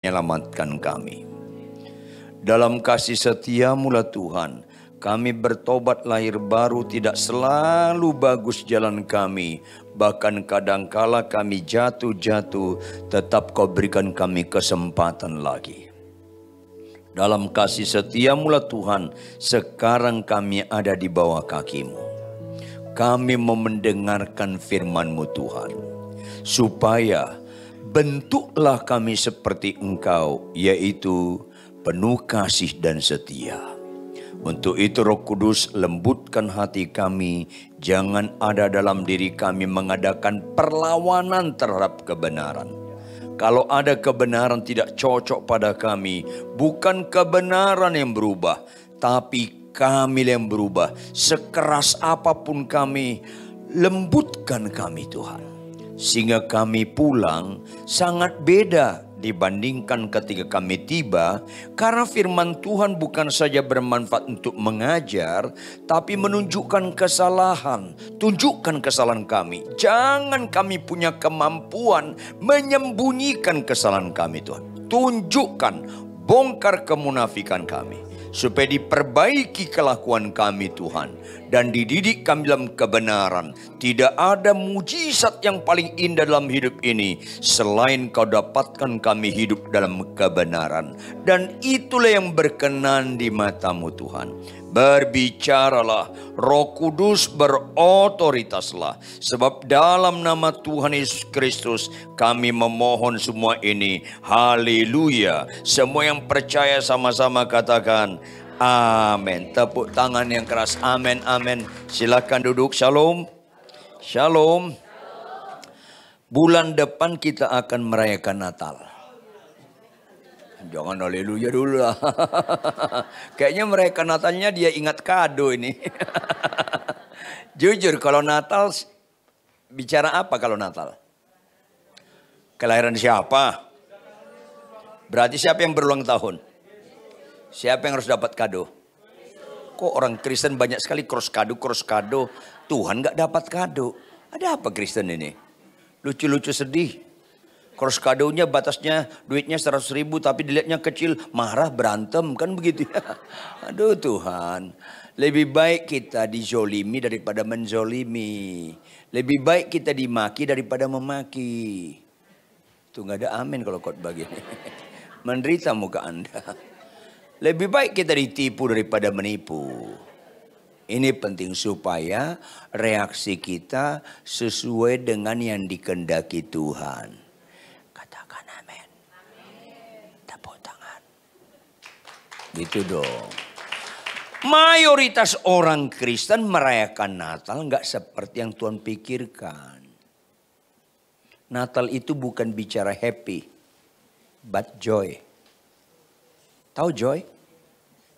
menyelamatkan kami. Dalam kasih setia-Mu Tuhan, kami bertobat lahir baru. Tidak selalu bagus jalan kami, bahkan kadangkala kami jatuh-jatuh, tetap Kau berikan kami kesempatan lagi. Dalam kasih setia-Mu Tuhan, sekarang kami ada di bawah kaki-Mu. Kami mau mendengarkan firman-Mu Tuhan, supaya bentuklah kami seperti Engkau, yaitu penuh kasih dan setia. Untuk itu Roh Kudus, lembutkan hati kami. Jangan ada dalam diri kami mengadakan perlawanan terhadap kebenaran. Kalau ada kebenaran tidak cocok pada kami, bukan kebenaran yang berubah, tapi kami yang berubah. Sekeras apapun kami, lembutkan kami Tuhan. Sehingga kami pulang sangat beda dibandingkan ketika kami tiba. Karena firman Tuhan bukan saja bermanfaat untuk mengajar, tapi menunjukkan kesalahan. Tunjukkan kesalahan kami. Jangan kami punya kemampuan menyembunyikan kesalahan kami Tuhan. Tunjukkan, bongkar kemunafikan kami, supaya diperbaiki kelakuan kami Tuhan, dan dididik kami dalam kebenaran. Tidak ada mujizat yang paling indah dalam hidup ini selain Kau dapatkan kami hidup dalam kebenaran. Dan itulah yang berkenan di mata-Mu Tuhan. Berbicaralah, Roh Kudus berotoritaslah. Sebab dalam nama Tuhan Yesus Kristus kami memohon semua ini. Haleluya. Semua yang percaya sama-sama katakan amin. Tepuk tangan yang keras. Amin, amin. Silakan duduk. Shalom. Shalom. Bulan depan kita akan merayakan Natal. Jangan haleluya dulu lah. Kayaknya merayakan Natalnya dia ingat kado ini. Jujur, kalau Natal bicara apa kalau Natal? Kelahiran siapa? Berarti siapa yang berulang tahun? Siapa yang harus dapat kado? Kok orang Kristen banyak sekali cross kado. Tuhan gak dapat kado. Ada apa Kristen ini? Lucu-lucu sedih. Cross kadonya batasnya duitnya 100.000 tapi dilihatnya kecil. Marah berantem kan begitu ya. Aduh Tuhan. Lebih baik kita dizolimi daripada menzolimi. Lebih baik kita dimaki daripada memaki. Tuh gak ada amin kalau khotbah begini. Menderita muka Anda. Lebih baik kita ditipu daripada menipu. Ini penting supaya reaksi kita sesuai dengan yang dikehendaki Tuhan. Katakan amin. Tepuk tangan. Gitu dong. Mayoritas orang Kristen merayakan Natal nggak seperti yang Tuhan pikirkan. Natal itu bukan bicara happy, but joy. Tahu joy?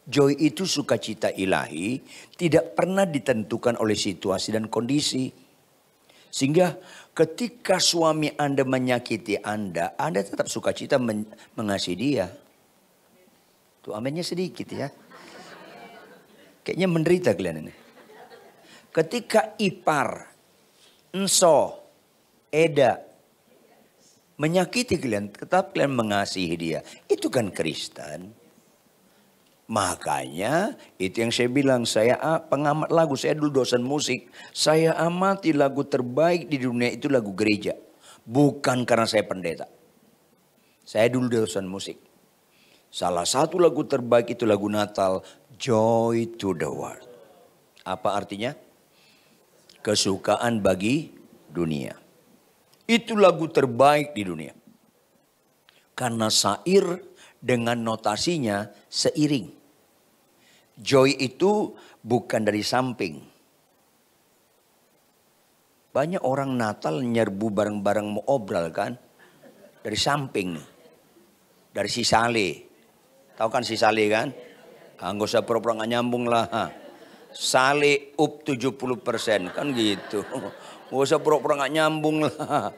Joy itu sukacita ilahi, tidak pernah ditentukan oleh situasi dan kondisi. Sehingga ketika suami Anda menyakiti Anda tetap sukacita mengasihi dia. Tuh aminnya sedikit ya. Kayaknya menderita kalian ini. Ketika ipar, enso, eda menyakiti kalian, tetap kalian mengasihi dia. Itu kan Kristen. Makanya itu yang saya bilang, saya pengamat lagu, saya dulu dosen musik. Saya amati lagu terbaik di dunia itu lagu gereja. Bukan karena saya pendeta. Saya dulu dosen musik. Salah satu lagu terbaik itu lagu Natal, Joy to the World. Apa artinya? Kesukaan bagi dunia. Itu lagu terbaik di dunia. Karena syair dengan notasinya seiring. Joy itu bukan dari samping. Banyak orang Natal nyerbu barang-barang mau obral kan. Dari samping nih. Dari sisale. Tahu kan sisale kan? Nggak usah pura-pura nggak nyambung lah. Sale up 70% kan gitu. Nggak usah pura-pura nggak nyambung lah.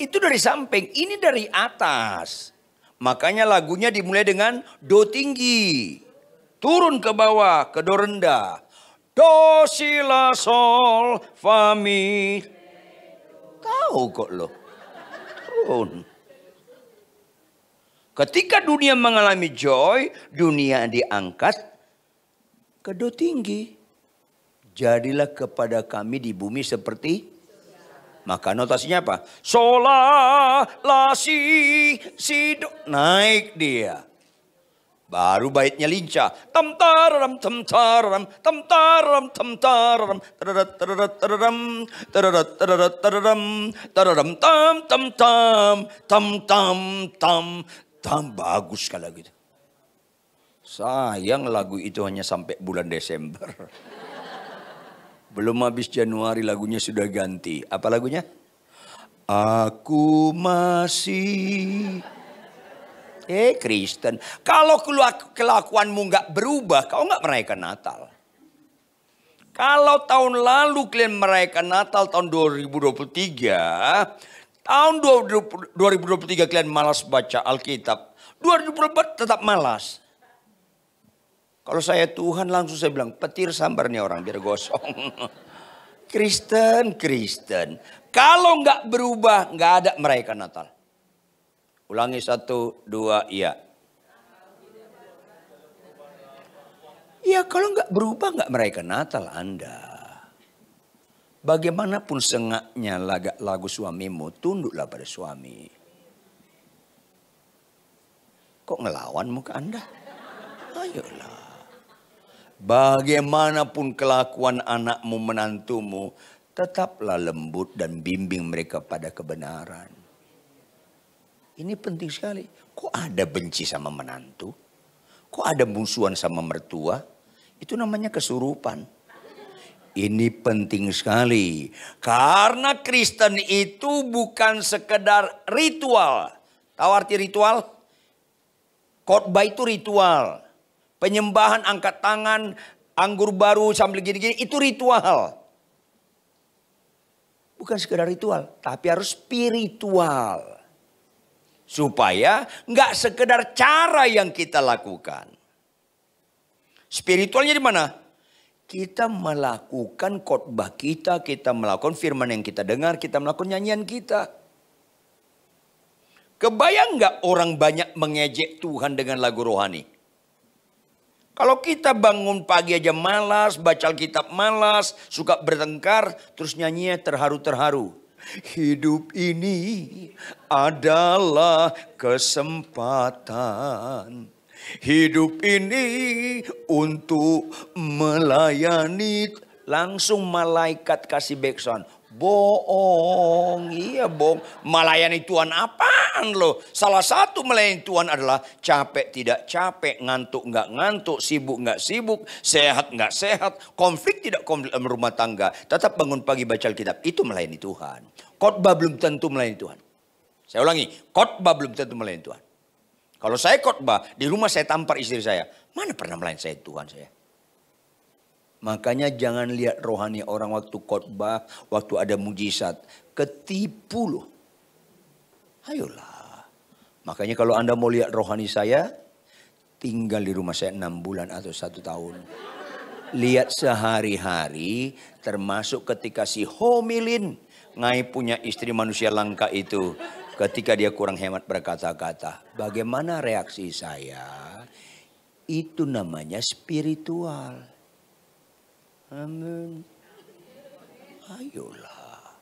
Itu dari samping, ini dari atas. Makanya lagunya dimulai dengan do tinggi. Turun ke bawah, ke do rendah. Do, si, la, sol, fa, mi. Tahu kok lo. Turun. Ketika dunia mengalami joy, dunia diangkat ke do tinggi. Jadilah kepada kami di bumi seperti, maka notasinya apa? Sola, la, si, do. Naik dia. Baru baitnya lincah. Tam tararam tam tararam tam tararam tam tararam tararat tararat tararam tararat tararat tararam tararam tam tam tam tam tam tam tam. Bagus kalau gitu. Sayang lagu itu hanya sampai bulan Desember. Belum habis Januari lagunya sudah ganti. Apa lagunya? Aku masih Kristen. Kalau kelakuanmu nggak berubah, kau nggak merayakan Natal. Kalau tahun lalu kalian merayakan Natal tahun 2023, tahun 2023 kalian malas baca Alkitab, 2024 tetap malas. Kalau saya Tuhan langsung saya bilang, petir sambar nih orang biar gosong. Kristen. Kalau nggak berubah, nggak ada merayakan Natal. Ulangi 1, 2, iya. Ya kalau nggak berubah nggak merayakan Natal Anda. Bagaimanapun sengaknya lagu suamimu, tunduklah pada suami. Kok ngelawan muka Anda? Ayolah. Bagaimanapun kelakuan anakmu menantumu, tetaplah lembut dan bimbing mereka pada kebenaran. Ini penting sekali. Kok ada benci sama menantu? Kok ada musuhan sama mertua? Itu namanya kesurupan. Ini penting sekali. Karena Kristen itu bukan sekedar ritual. Tahu arti ritual? Khotbah itu ritual. Penyembahan angkat tangan, anggur baru sambil gini-gini itu ritual. Bukan sekedar ritual, tapi harus spiritual. Supaya nggak sekedar cara yang kita lakukan. Spiritualnya di mana? Kita melakukan khotbah kita melakukan firman yang kita dengar, kita melakukan nyanyian kita. Kebayang nggak orang banyak mengejek Tuhan dengan lagu rohani? Kalau kita bangun pagi aja malas, baca Alkitab malas, suka bertengkar, terus nyanyinya terharu-terharu. Hidup ini adalah kesempatan. Hidup ini untuk melayani. Langsung malaikat kasih backsound. Bohong, iya bohong. Melayani Tuhan apaan loh? Salah satu melayani Tuhan adalah capek tidak capek, ngantuk nggak ngantuk, sibuk nggak sibuk, sehat nggak sehat, konflik tidak konflik dalam rumah tangga. Tetap bangun pagi baca Alkitab, itu melayani Tuhan. Khotbah belum tentu melayani Tuhan. Saya ulangi, khotbah belum tentu melayani Tuhan. Kalau saya khotbah, di rumah saya tampar istri saya, mana pernah melayani saya Tuhan saya? Makanya jangan lihat rohani orang waktu khotbah, waktu ada mujizat. Ketipu loh. Ayolah. Makanya kalau Anda mau lihat rohani saya, tinggal di rumah saya 6 bulan atau 1 tahun. Lihat sehari-hari, termasuk ketika si homilin, Ngai punya istri manusia langka itu. Ketika dia kurang hemat berkata-kata. Bagaimana reaksi saya? Itu namanya spiritual. Amin. Ayolah.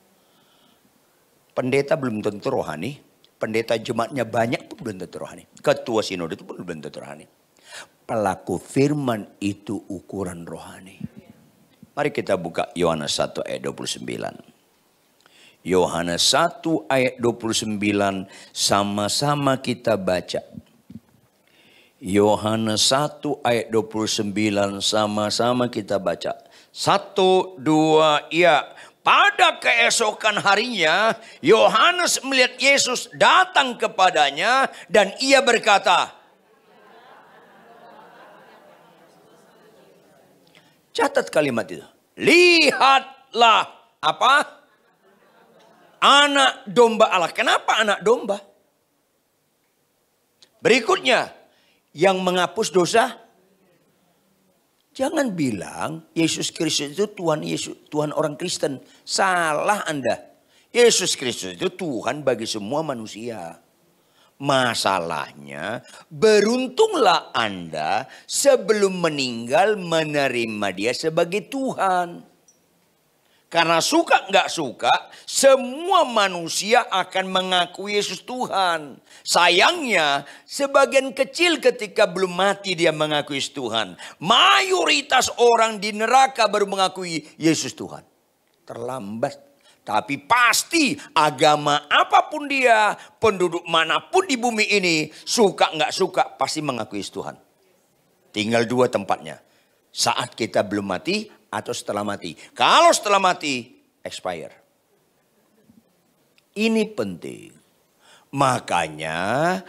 Pendeta belum tentu rohani. Pendeta jemaatnya banyak pun belum tentu rohani. Ketua sinode itu pun belum tentu rohani. Pelaku firman itu ukuran rohani. Mari kita buka Yohanes 1 ayat 29. Yohanes 1 ayat 29 sama-sama kita baca. Yohanes 1 ayat 29 sama-sama kita baca. 1, 2, ya. Pada keesokan harinya, Yohanes melihat Yesus datang kepadanya dan ia berkata. Catat kalimat itu. Lihatlah apa? Anak domba Allah. Kenapa anak domba? Berikutnya, yang menghapus dosa. Jangan bilang Yesus Kristus itu Tuhan orang Kristen. Salah Anda. Yesus Kristus itu Tuhan bagi semua manusia. Masalahnya, beruntunglah Anda sebelum meninggal menerima dia sebagai Tuhan. Karena suka nggak suka, semua manusia akan mengakui Yesus Tuhan. Sayangnya, sebagian kecil ketika belum mati dia mengakui Yesus Tuhan. Mayoritas orang di neraka baru mengakui Yesus Tuhan. Terlambat. Tapi pasti agama apapun dia, penduduk manapun di bumi ini, suka nggak suka, pasti mengakui Yesus Tuhan. Tinggal dua tempatnya. Saat kita belum mati atau setelah mati. Kalau setelah mati, expire. Ini penting. Makanya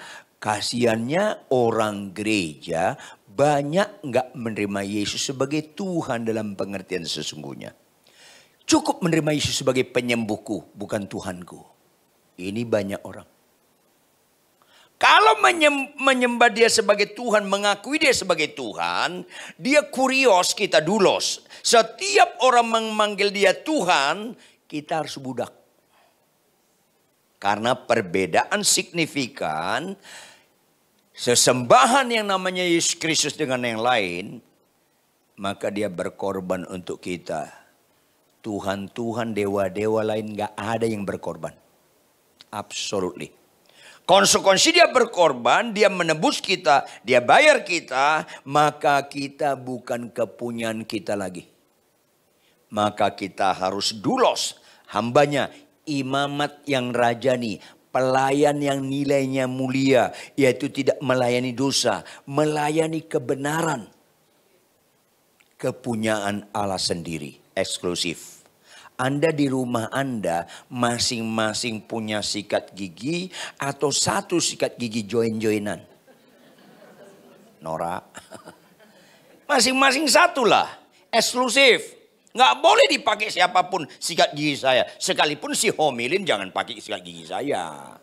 kasihannya orang gereja banyak nggak menerima Yesus sebagai Tuhan dalam pengertian sesungguhnya. Cukup menerima Yesus sebagai penyembuhku, bukan Tuhanku. Ini banyak orang. Kalau menyembah dia sebagai Tuhan, mengakui dia sebagai Tuhan, dia kurios, kita dulos. Setiap orang memanggil dia Tuhan, kita harus budak. Karena perbedaan signifikan, sesembahan yang namanya Yesus Kristus dengan yang lain, maka dia berkorban untuk kita. Tuhan-Tuhan, dewa-dewa lain gak ada yang berkorban. Absolutely. Konsekuensi dia berkorban, dia menebus kita, dia bayar kita, maka kita bukan kepunyaan kita lagi. Maka kita harus dulos, hambanya, imamat yang rajani, pelayan yang nilainya mulia, yaitu tidak melayani dosa, melayani kebenaran. Kepunyaan Allah sendiri, eksklusif. Anda di rumah Anda masing-masing punya sikat gigi atau satu sikat gigi join-joinan? Nora. Masing-masing satu lah. Eksklusif. Nggak boleh dipakai siapapun sikat gigi saya. Sekalipun si homilin jangan pakai sikat gigi saya.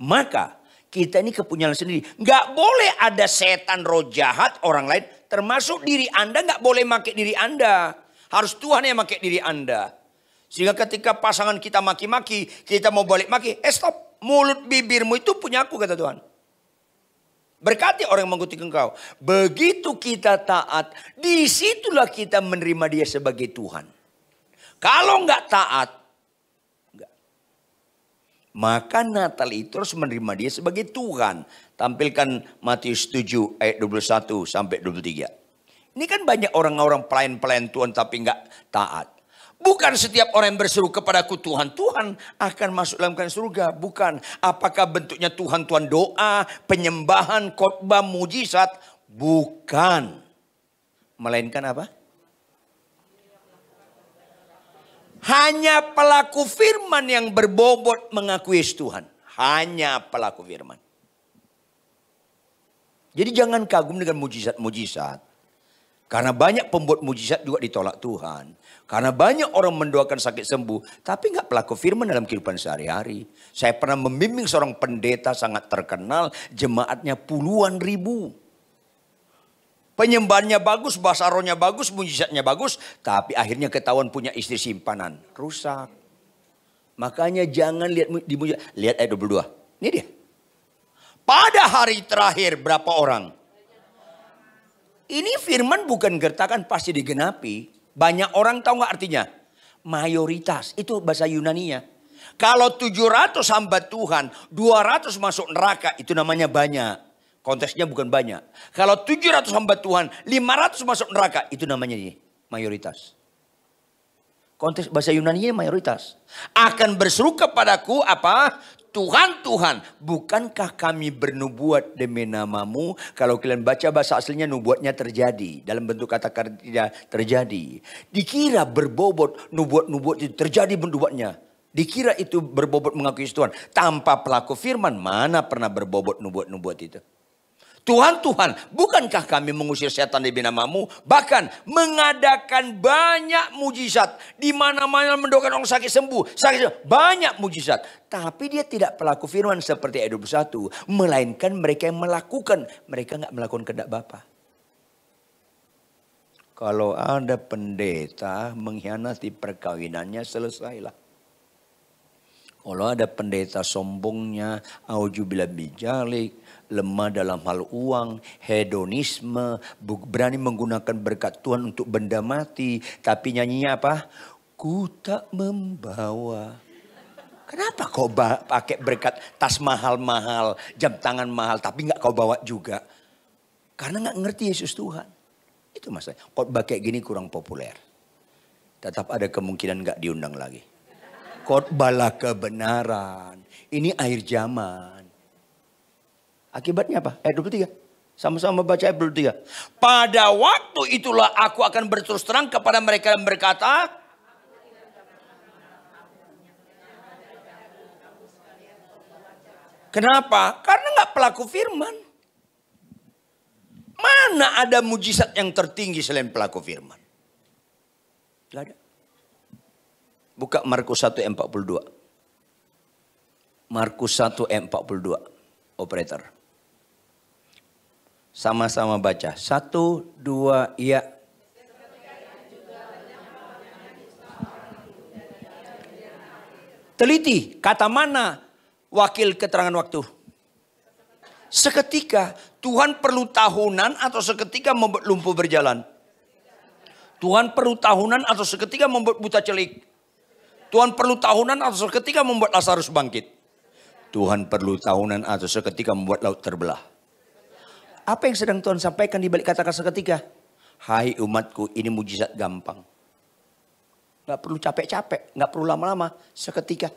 Maka kita ini kepunyaan sendiri. Nggak boleh ada setan roh jahat orang lain. Termasuk diri Anda nggak boleh pakai diri Anda. Harus Tuhan yang pakai diri Anda. Sehingga ketika pasangan kita maki-maki, kita mau balik maki. Stop. Mulut bibirmu itu punya aku, kata Tuhan. Berkati orang yang mengutuk engkau. Begitu kita taat, disitulah kita menerima dia sebagai Tuhan. Kalau nggak taat, enggak. Maka Natal itu harus menerima dia sebagai Tuhan. Tampilkan Matius 7 ayat 21 sampai 23. Ini kan banyak orang-orang pelayan-pelayan Tuhan tapi nggak taat. Bukan setiap orang yang berseru kepadaku Tuhan, Tuhan akan masuk dalam surga. Bukan. Apakah bentuknya Tuhan doa, penyembahan, khotbah, mujizat? Bukan. Melainkan apa? Hanya pelaku firman yang berbobot mengakui Tuhan. Hanya pelaku firman. Jadi jangan kagum dengan mujizat-mujizat. Karena banyak pembuat mujizat juga ditolak Tuhan. Karena banyak orang mendoakan sakit sembuh. Tapi nggak pelaku firman dalam kehidupan sehari-hari. Saya pernah membimbing seorang pendeta sangat terkenal. Jemaatnya puluhan ribu. Penyembahannya bagus, bahasa rohnya bagus, mujizatnya bagus. Tapi akhirnya ketahuan punya istri simpanan. Rusak. Makanya jangan lihat di mujizat. Lihat ayat 22. Ini dia. Pada hari terakhir berapa orang? Ini firman bukan gertakan pasti digenapi. Banyak orang tahu nggak artinya? Mayoritas. Itu bahasa Yunaninya. Kalau 700 hamba Tuhan, 200 masuk neraka. Itu namanya banyak. Konteksnya bukan banyak. Kalau 700 hamba Tuhan, 500 masuk neraka. Itu namanya ini, mayoritas. Konteks bahasa Yunaninya mayoritas. Akan berseru kepadaku apa? Tuhan, Tuhan, bukankah kami bernubuat demi namamu? Kalau kalian baca bahasa aslinya nubuatnya terjadi. Dalam bentuk kata kerja terjadi. Dikira berbobot nubuat-nubuat itu terjadi nubuatnya. Dikira itu berbobot mengakui Tuhan. Tanpa pelaku firman mana pernah berbobot nubuat-nubuat itu. Tuhan, Tuhan, bukankah kami mengusir setan demi namamu? Bahkan mengadakan banyak mujizat. Di mana-mana mendoakan orang sakit sembuh. Banyak mujizat. Tapi dia tidak pelaku firman seperti ayat 21. Melainkan mereka yang melakukan. Mereka nggak melakukan kehendak Bapa. Kalau ada pendeta mengkhianati perkawinannya, selesailah. Kalau ada pendeta sombongnya, auzubillah bijalik, lemah dalam hal uang, hedonisme, berani menggunakan berkat Tuhan untuk benda mati. Tapi nyanyinya apa? Ku tak membawa. Kenapa kau pakai berkat tas mahal-mahal, jam tangan mahal, tapi nggak kau bawa juga? Karena nggak ngerti Yesus Tuhan. Itu masalah. Khotbah kayak gini kurang populer. Tetap ada kemungkinan nggak diundang lagi. Khotbahlah kebenaran. Ini akhir zaman. Akibatnya apa? Ayat 23. Sama-sama baca ayat 23. Pada waktu itulah aku akan berterus terang kepada mereka yang berkata, kenapa? Karena nggak pelaku firman. Mana ada mujizat yang tertinggi selain pelaku firman? Gak ada. Buka Markus 1 ayat 42. Markus 1 ayat 42. Operator. Sama-sama baca. 1, 2, iya. Teliti, kata mana wakil keterangan waktu? Seketika. Tuhan perlu tahunan atau seketika membuat lumpuh berjalan? Tuhan perlu tahunan atau seketika membuat buta celik? Tuhan perlu tahunan atau seketika membuat Lazarus bangkit? Tuhan perlu tahunan atau seketika membuat laut terbelah? Apa yang sedang Tuhan sampaikan di balik kata-kata seketika? Hai umatku, ini mujizat gampang. Gak perlu capek-capek, gak perlu lama-lama, seketika.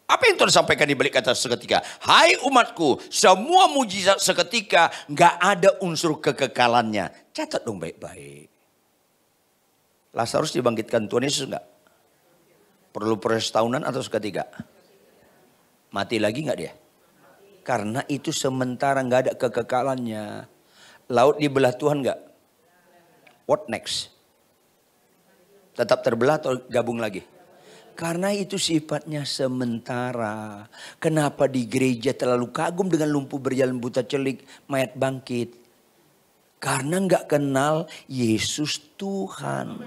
Apa yang Tuhan sampaikan di balik kata seketika? Hai umatku, semua mujizat seketika, gak ada unsur kekekalannya. Catat dong baik-baik. Lazarus dibangkitkan Tuhan Yesus enggak? Perlu proses tahunan atau seketika? Mati lagi enggak dia? Karena itu sementara enggak ada kekekalannya. Laut dibelah Tuhan enggak? What next? Tetap terbelah atau gabung lagi? Karena itu sifatnya sementara. Kenapa di gereja terlalu kagum dengan lumpuh berjalan, buta celik, mayat bangkit? Karena enggak kenal Yesus Tuhan.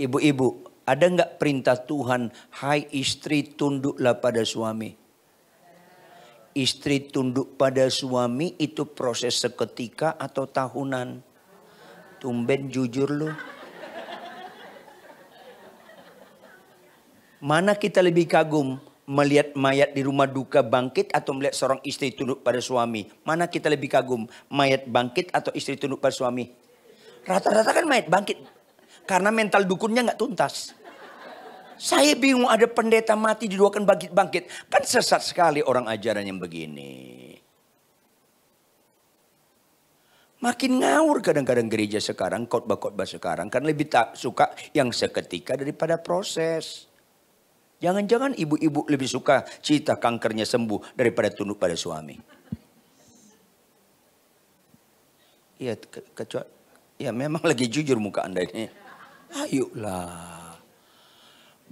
Ibu-ibu, ada enggak perintah Tuhan, hai istri tunduklah pada suami? Istri tunduk pada suami itu proses seketika atau tahunan? Tumben jujur lu. Mana kita lebih kagum? Melihat mayat di rumah duka bangkit atau melihat seorang istri tunduk pada suami? Mana kita lebih kagum? Mayat bangkit atau istri tunduk pada suami? Rata-rata kan mayat bangkit. Karena mental dukunnya nggak tuntas. Saya bingung ada pendeta mati didoakan bangkit-bangkit. Kan sesat sekali orang ajaran yang begini. Makin ngawur kadang-kadang gereja sekarang, khotbah-khotbah sekarang. Kan lebih tak suka yang seketika daripada proses. Jangan-jangan ibu-ibu lebih suka cerita kankernya sembuh daripada tunduk pada suami. Iya, kecuali ya memang lagi jujur muka Anda ini. Ayolah.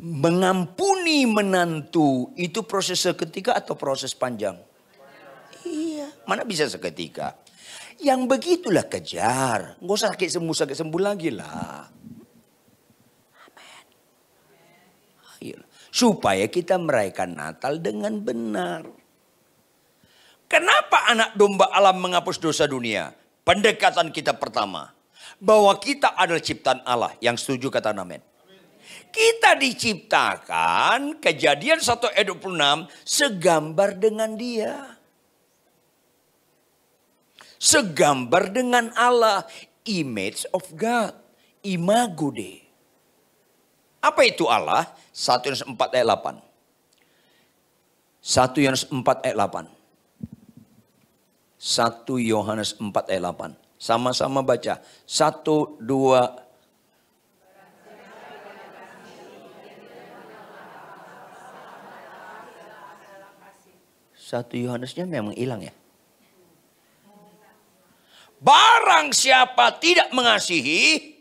Mengampuni menantu itu proses seketika atau proses panjang? Iya, mana bisa seketika. Yang begitulah kejar. Nggak usah sakit sembuh lagi lah. Amin. Ayolah. Supaya kita merayakan Natal dengan benar. Kenapa anak domba Allah menghapus dosa dunia? Pendekatan kita pertama. Bahwa kita adalah ciptaan Allah. Yang setuju kata amin. Kita diciptakan, Kejadian 1 ayat 26, segambar dengan dia. Segambar dengan Allah. Image of God. Imago Dei. Apa itu Allah? 1 Yohanes 4 ayat 8. 1 Yohanes 4 ayat 8. 1 Yohanes 4 ayat 8. Sama-sama baca. 1, 2. Satu Yohanesnya memang hilang ya. Barang siapa tidak mengasihi,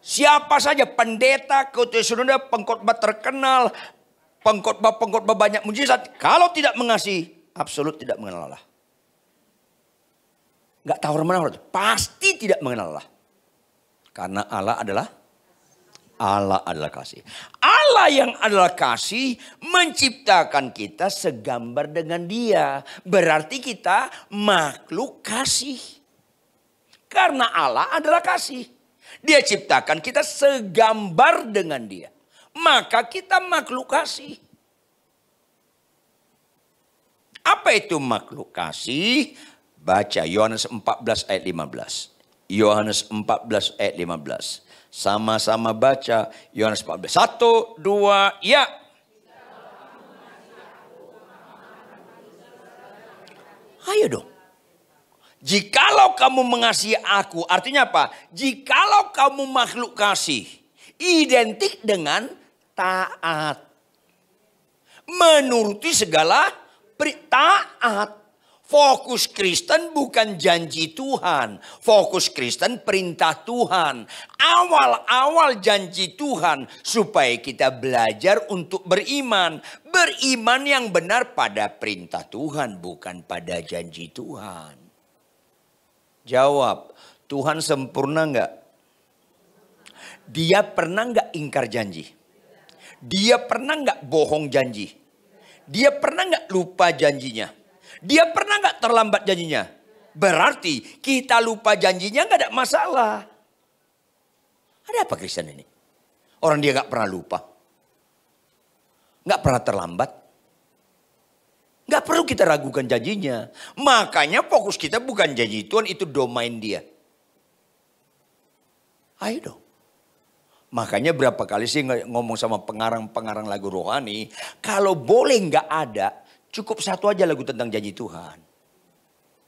siapa saja pendeta, ketua pengkhotbah terkenal, pengkhotbah banyak mujizat, kalau tidak mengasihi, absolut tidak mengenal Allah. Gak tawar menawar, pasti tidak mengenal Allah. Karena Allah adalah Allah adalah kasih. Allah yang adalah kasih menciptakan kita segambar dengan Dia. Berarti kita makhluk kasih. Karena Allah adalah kasih. Dia ciptakan kita segambar dengan Dia. Maka kita makhluk kasih. Apa itu makhluk kasih? Baca Yohanes 14 ayat 15. Yohanes 14 ayat 15. Sama-sama baca Yohanes 14. 1, 2, ya. Ayo dong. Jikalau kamu mengasihi aku, artinya apa? Jikalau kamu makhluk kasih, identik dengan taat. Menuruti segala taat. Fokus Kristen bukan janji Tuhan. Fokus Kristen perintah Tuhan. Awal-awal janji Tuhan supaya kita belajar untuk beriman. Beriman yang benar pada perintah Tuhan, bukan pada janji Tuhan. Jawab, Tuhan sempurna enggak? Dia pernah enggak ingkar janji? Dia pernah enggak bohong janji? Dia pernah enggak lupa janjinya? Dia pernah nggak terlambat janjinya? Berarti kita lupa janjinya nggak ada masalah. Ada apa Kristen ini? Orang dia nggak pernah lupa. Nggak pernah terlambat. Nggak perlu kita ragukan janjinya. Makanya fokus kita bukan janji Tuhan, itu domain Dia. Ayo dong. Makanya berapa kali sih ngomong sama pengarang-pengarang lagu rohani. Kalau boleh nggak ada. Cukup satu aja lagu tentang janji Tuhan.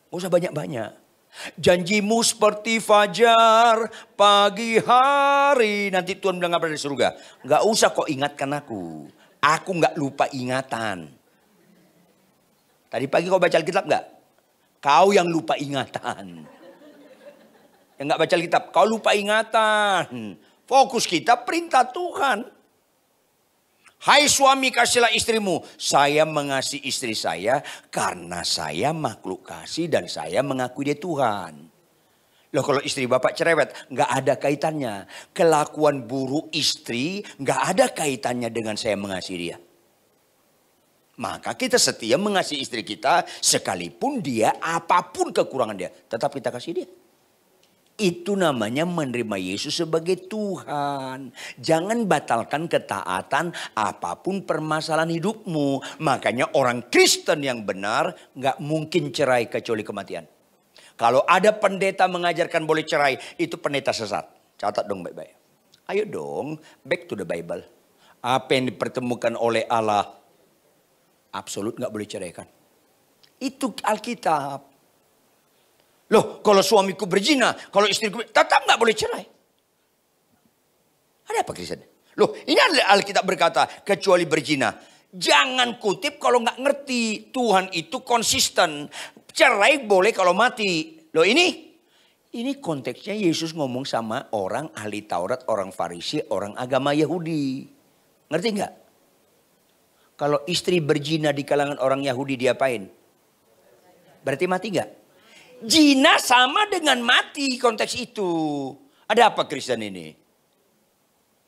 Gak usah banyak-banyak. Janjimu seperti fajar pagi hari. Nanti Tuhan bilang apa di surga? Gak usah kok ingatkan aku. Aku gak lupa ingatan. Tadi pagi kau baca Alkitab gak? Kau yang lupa ingatan. Yang gak baca Alkitab, kau lupa ingatan. Fokus kita perintah Tuhan. Hai suami, kasihlah istrimu. Saya mengasihi istri saya karena saya makhluk kasih dan saya mengakui dia Tuhan. Loh kalau istri bapak cerewet, nggak ada kaitannya. Kelakuan buruk istri nggak ada kaitannya dengan saya mengasihi dia. Maka kita setia mengasihi istri kita sekalipun dia apapun kekurangan dia. Tetap kita kasih dia. Itu namanya menerima Yesus sebagai Tuhan. Jangan batalkan ketaatan apapun permasalahan hidupmu. Makanya orang Kristen yang benar gak mungkin cerai kecuali kematian. Kalau ada pendeta mengajarkan boleh cerai, itu pendeta sesat. Catat dong baik-baik. Ayo dong, back to the Bible. Apa yang dipertemukan oleh Allah, absolut gak boleh ceraikan. Itu Alkitab. Loh, kalau suamiku berzina, kalau istriku tetap nggak boleh cerai. Ada apa Kristen? Loh, ini Alkitab berkata kecuali berzina. Jangan kutip kalau nggak ngerti. Tuhan itu konsisten. Cerai boleh kalau mati. Loh ini konteksnya Yesus ngomong sama orang ahli Taurat, orang Farisi, orang agama Yahudi. Ngerti nggak? Kalau istri berzina di kalangan orang Yahudi diapain? Berarti mati nggak? Zina sama dengan mati konteks itu. Ada apa Kristen ini?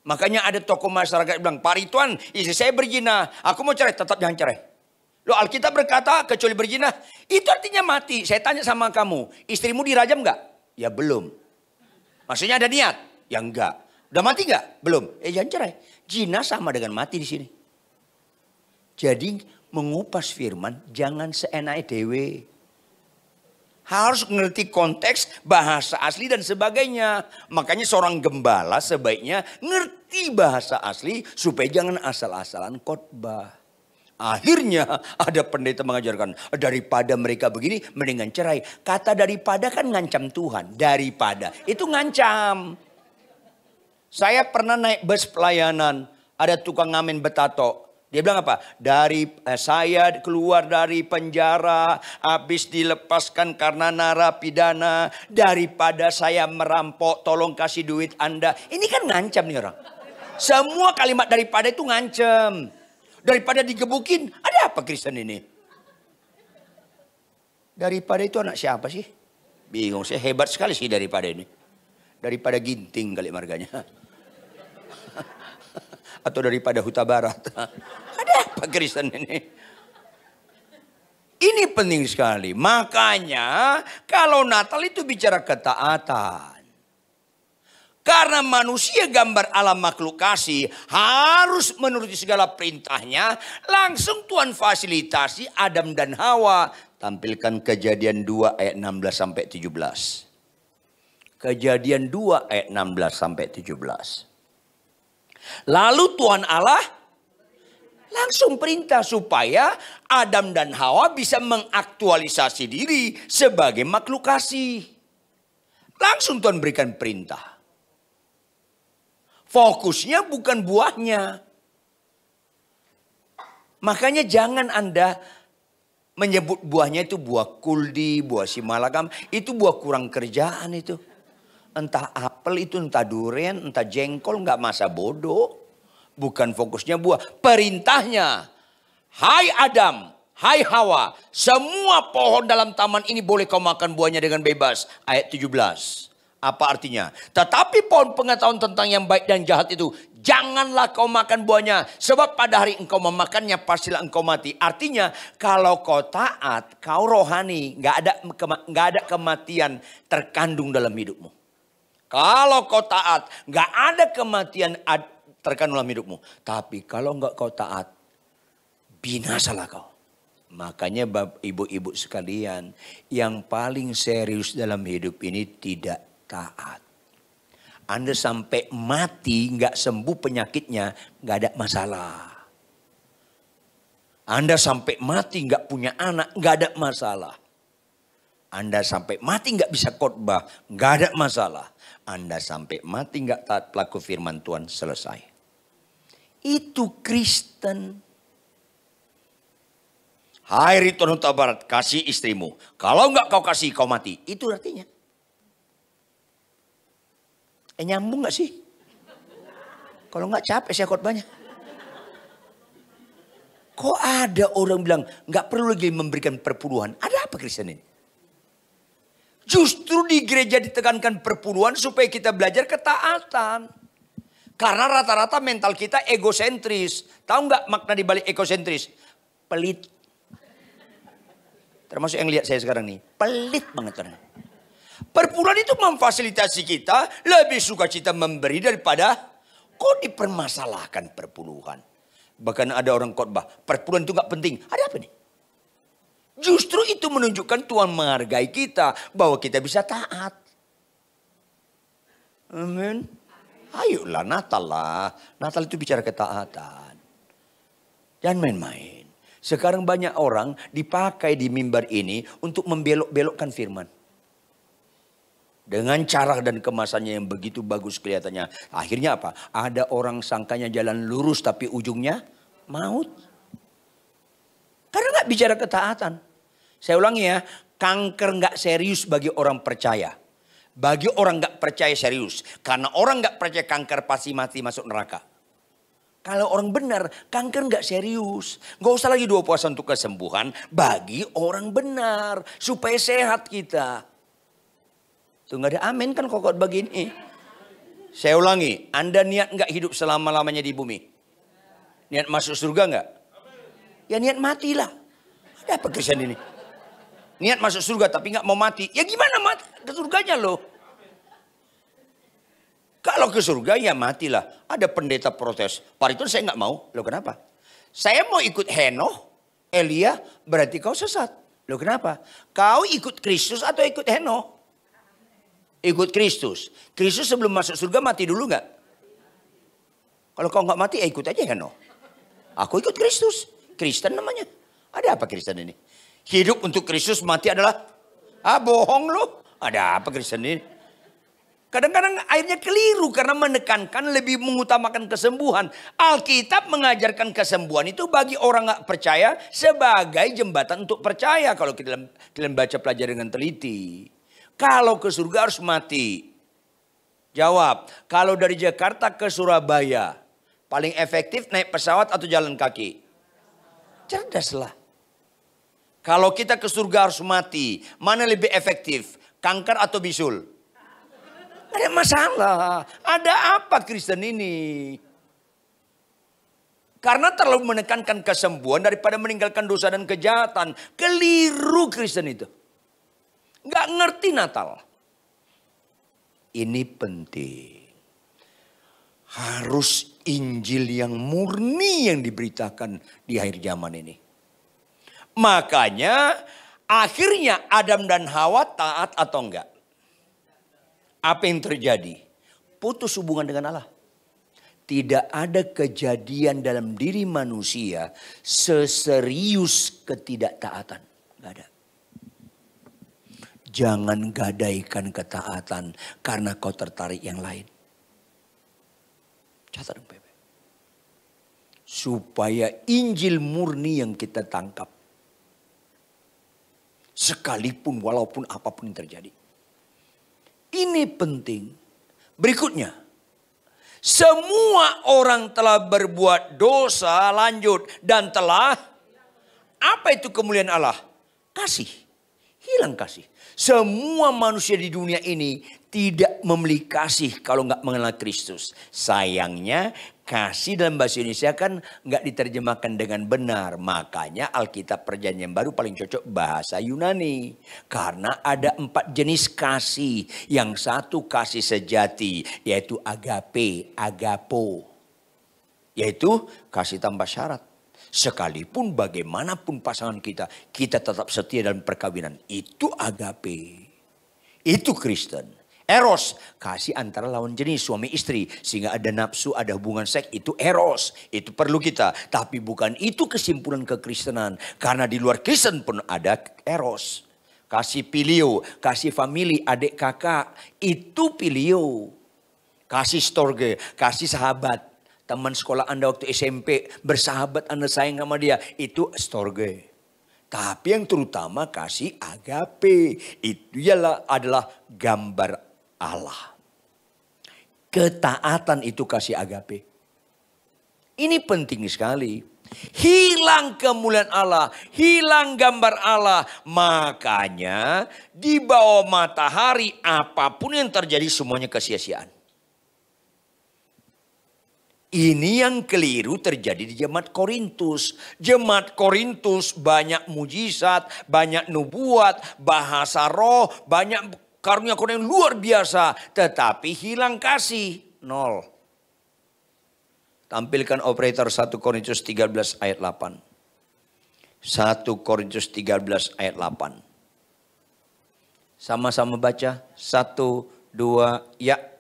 Makanya ada tokoh masyarakat bilang, Pak Ridwan, istri saya berzina, aku mau cerai, tetap jangan cerai. Loh Alkitab berkata kecuali berzina, itu artinya mati. Saya tanya sama kamu, istrimu dirajam nggak? Ya belum. Maksudnya ada niat? Ya enggak. Udah mati nggak? Belum. Jangan cerai. Zina sama dengan mati di sini. Jadi mengupas firman jangan seenak dewe. Harus ngerti konteks, bahasa asli dan sebagainya. Makanya seorang gembala sebaiknya ngerti bahasa asli supaya jangan asal-asalan khotbah. Akhirnya ada pendeta mengajarkan daripada mereka begini mendingan cerai. Kata daripada kan ngancam Tuhan. Daripada itu ngancam. Saya pernah naik bus pelayanan. Ada tukang ngamen betato. Dia bilang apa? Saya keluar dari penjara, habis dilepaskan karena narapidana. Daripada saya merampok, tolong kasih duit Anda. Ini kan ngancam nih orang. Semua kalimat daripada itu ngancam. Daripada digebukin, ada apa Kristen ini? Daripada itu anak siapa sih? Bingung, saya hebat sekali sih daripada ini. Daripada ginting kali marganya. atau daripada Huta Barat. Ada apa Kristen ini? Ini penting sekali. Makanya kalau Natal itu bicara ketaatan. Karena manusia gambar alam makhluk kasih harus menuruti segala perintahnya. Langsung Tuhan fasilitasi Adam dan Hawa. Tampilkan Kejadian 2 ayat 16 sampai 17. Kejadian 2 ayat 16 sampai 17. Lalu Tuhan Allah langsung perintah supaya Adam dan Hawa bisa mengaktualisasi diri sebagai makhluk kasih. Langsung Tuhan berikan perintah. Fokusnya bukan buahnya. Makanya jangan Anda menyebut buahnya itu buah kuldi, buah simalakam. Itu buah kurang kerjaan itu. Entah apel itu, entah durian, entah jengkol, nggak masa bodoh. Bukan fokusnya buah. Perintahnya, hai Adam, hai Hawa, semua pohon dalam taman ini boleh kau makan buahnya dengan bebas. Ayat 17. Apa artinya? Tetapi pohon pengetahuan tentang yang baik dan jahat itu, janganlah kau makan buahnya. Sebab pada hari engkau memakannya pastilah engkau mati. Artinya kalau kau taat, kau rohani, nggak ada kematian terkandung dalam hidupmu. Kalau kau taat, nggak ada kematian terkandung dalam hidupmu. Tapi kalau nggak kau taat, binasalah kau. Makanya ibu-ibu sekalian, yang paling serius dalam hidup ini tidak taat. Anda sampai mati nggak sembuh penyakitnya, nggak ada masalah. Anda sampai mati nggak punya anak, nggak ada masalah. Anda sampai mati nggak bisa khotbah, nggak ada masalah. Anda sampai mati nggak taat pelaku firman Tuhan, selesai. Itu Kristen. Hai Rituan Huta Barat, kasih istrimu. Kalau nggak kau kasih, kau mati. Itu artinya. Nyambung gak sih? Kalau nggak capek saya khotbahnya. Kok ada orang bilang nggak perlu lagi memberikan perpuluhan? Ada apa Kristen ini? Justru di gereja ditekankan perpuluhan supaya kita belajar ketaatan. Karena rata-rata mental kita egosentris. Tahu nggak makna di balik egosentris? Pelit. Termasuk yang lihat saya sekarang nih. Pelit banget orang. Perpuluhan itu memfasilitasi kita lebih sukacita memberi daripada kok dipermasalahkan perpuluhan. Bahkan ada orang khotbah, perpuluhan itu gak penting. Ada apa nih? Justru itu menunjukkan Tuhan menghargai kita bahwa kita bisa taat. Amin. Ayolah Natal lah. Natal itu bicara ketaatan. Jangan main-main. Sekarang banyak orang dipakai di mimbar ini untuk membelok-belokkan firman. Dengan cara dan kemasannya yang begitu bagus kelihatannya. Akhirnya apa? Ada orang sangkanya jalan lurus tapi ujungnya maut. Karena gak bicara ketaatan. Saya ulangi ya. Kanker gak serius bagi orang percaya. Bagi orang gak percaya serius. Karena orang gak percaya kanker pasti mati masuk neraka. Kalau orang benar, kanker gak serius. Gak usah lagi doa puasa untuk kesembuhan. Bagi orang benar. Supaya sehat kita. Tuh gak ada amin kan kokot begini. Saya ulangi, Anda niat gak hidup selama-lamanya di bumi? Niat masuk surga gak? Ya niat matilah. Ada apa Kristen ini? Niat masuk surga tapi gak mau mati. Ya gimana mati? Ke surganya loh. Kalau ke surga ya matilah. Ada pendeta protes. Pak Ridwan saya gak mau. Loh kenapa? Saya mau ikut Henoh, Elia, berarti kau sesat. Loh kenapa? Kau ikut Kristus atau ikut Henoh? Ikut Kristus. Kristus sebelum masuk surga mati dulu nggak? Kalau kau nggak mati, ikut aja kan? Aku ikut Kristus. Kristen namanya. Ada apa Kristen ini? Hidup untuk Kristus, mati adalah bohong loh. Ada apa Kristen ini? Kadang-kadang akhirnya keliru karena menekankan lebih mengutamakan kesembuhan. Alkitab mengajarkan kesembuhan itu bagi orang nggak percaya sebagai jembatan untuk percaya. Kalau kita baca pelajari dengan teliti. Kalau ke surga harus mati. Jawab, kalau dari Jakarta ke Surabaya, paling efektif naik pesawat atau jalan kaki? Cerdaslah. Kalau kita ke surga harus mati, mana lebih efektif? Kanker atau bisul? Ada masalah. Ada apa Kristen ini? Karena terlalu menekankan kesembuhan daripada meninggalkan dosa dan kejahatan. Keliru Kristen itu. Nggak ngerti Natal. Ini penting. Harus Injil yang murni yang diberitakan di akhir zaman ini. Makanya akhirnya Adam dan Hawa taat atau enggak? Apa yang terjadi? Putus hubungan dengan Allah. Tidak ada kejadian dalam diri manusia seserius ketidaktaatan. Enggak ada. Jangan gadaikan ketaatan karena kau tertarik yang lain. Catat dong, Pepe. Supaya Injil murni yang kita tangkap. Sekalipun walaupun apapun yang terjadi. Ini penting. Berikutnya. Semua orang telah berbuat dosa, lanjut. Dan telah, apa itu kemuliaan Allah? Kasih. Hilang kasih. Semua manusia di dunia ini tidak memiliki kasih kalau nggak mengenal Kristus. Sayangnya kasih dalam bahasa Indonesia kan nggak diterjemahkan dengan benar. Makanya Alkitab Perjanjian Baru paling cocok bahasa Yunani. Karena ada 4 jenis kasih. Yang satu kasih sejati yaitu agape, agapo. Yaitu kasih tanpa syarat. Sekalipun bagaimanapun pasangan kita, kita tetap setia dalam perkawinan. Itu agape. Itu Kristen. Eros, kasih antara lawan jenis suami istri. Sehingga ada nafsu, ada hubungan seks. Itu eros. Itu perlu kita. Tapi bukan itu kesimpulan kekristenan. Karena di luar Kristen pun ada eros. Kasih filio, kasih family, adik kakak. Itu filio. Kasih storge, kasih sahabat. Teman sekolah Anda waktu SMP, bersahabat Anda sayang sama dia. Itu storge. Tapi yang terutama kasih agape. Itu adalah gambar Allah. Ketaatan itu kasih agape. Ini penting sekali. Hilang kemuliaan Allah. Hilang gambar Allah. Makanya di bawah matahari apapun yang terjadi semuanya kesia-siaan. Ini yang keliru terjadi di jemaat Korintus. Jemaat Korintus banyak mujizat, banyak nubuat, bahasa roh, banyak karunia-karunia yang luar biasa. Tetapi hilang kasih. 0. Tampilkan operator 1 Korintus 13 ayat 8. 1 Korintus 13 ayat 8. Sama-sama baca. 1, 2, ya.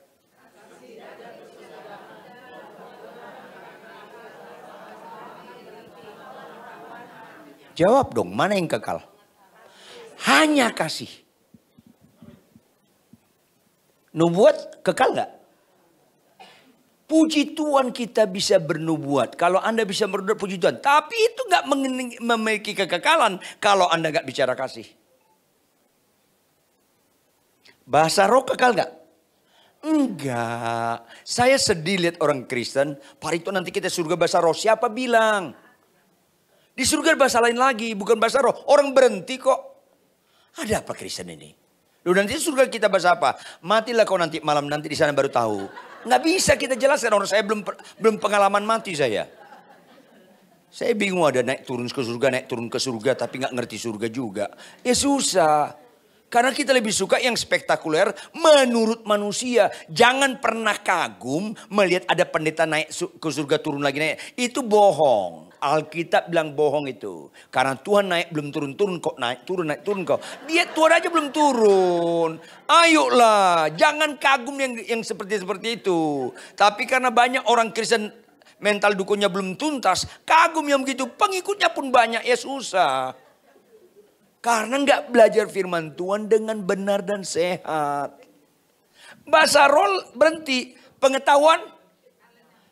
Jawab dong, mana yang kekal? Hanya kasih. Nubuat kekal gak? Puji Tuhan kita bisa bernubuat. Kalau Anda bisa bernubuat, puji Tuhan. Tapi itu gak memiliki kekekalan kalau Anda gak bicara kasih. Bahasa roh kekal gak? Enggak. Saya sedih lihat orang Kristen. Pak Rito nanti kita surga bahasa roh. Siapa bilang? Di surga bahasa lain lagi, bukan bahasa roh. Orang berhenti kok. Ada apa Kristen ini? Loh nanti surga kita bahasa apa? Matilah kau nanti malam, nanti di sana baru tahu. Nggak bisa kita jelaskan, orang saya belum pengalaman mati saya. Saya bingung ada naik turun ke surga, tapi nggak ngerti surga juga. Ya susah. Karena kita lebih suka yang spektakuler menurut manusia. Jangan pernah kagum melihat ada pendeta naik ke surga turun lagi naik. Itu bohong. Alkitab bilang bohong itu. Karena Tuhan naik belum turun-turun kok naik turun kok. Dia Tuhan aja belum turun. Ayolah jangan kagum yang seperti itu. Tapi karena banyak orang Kristen mental dukunnya belum tuntas. Kagum yang begitu pengikutnya pun banyak ya susah. Karena nggak belajar firman Tuhan dengan benar dan sehat. Bahasa roh berhenti. Pengetahuan.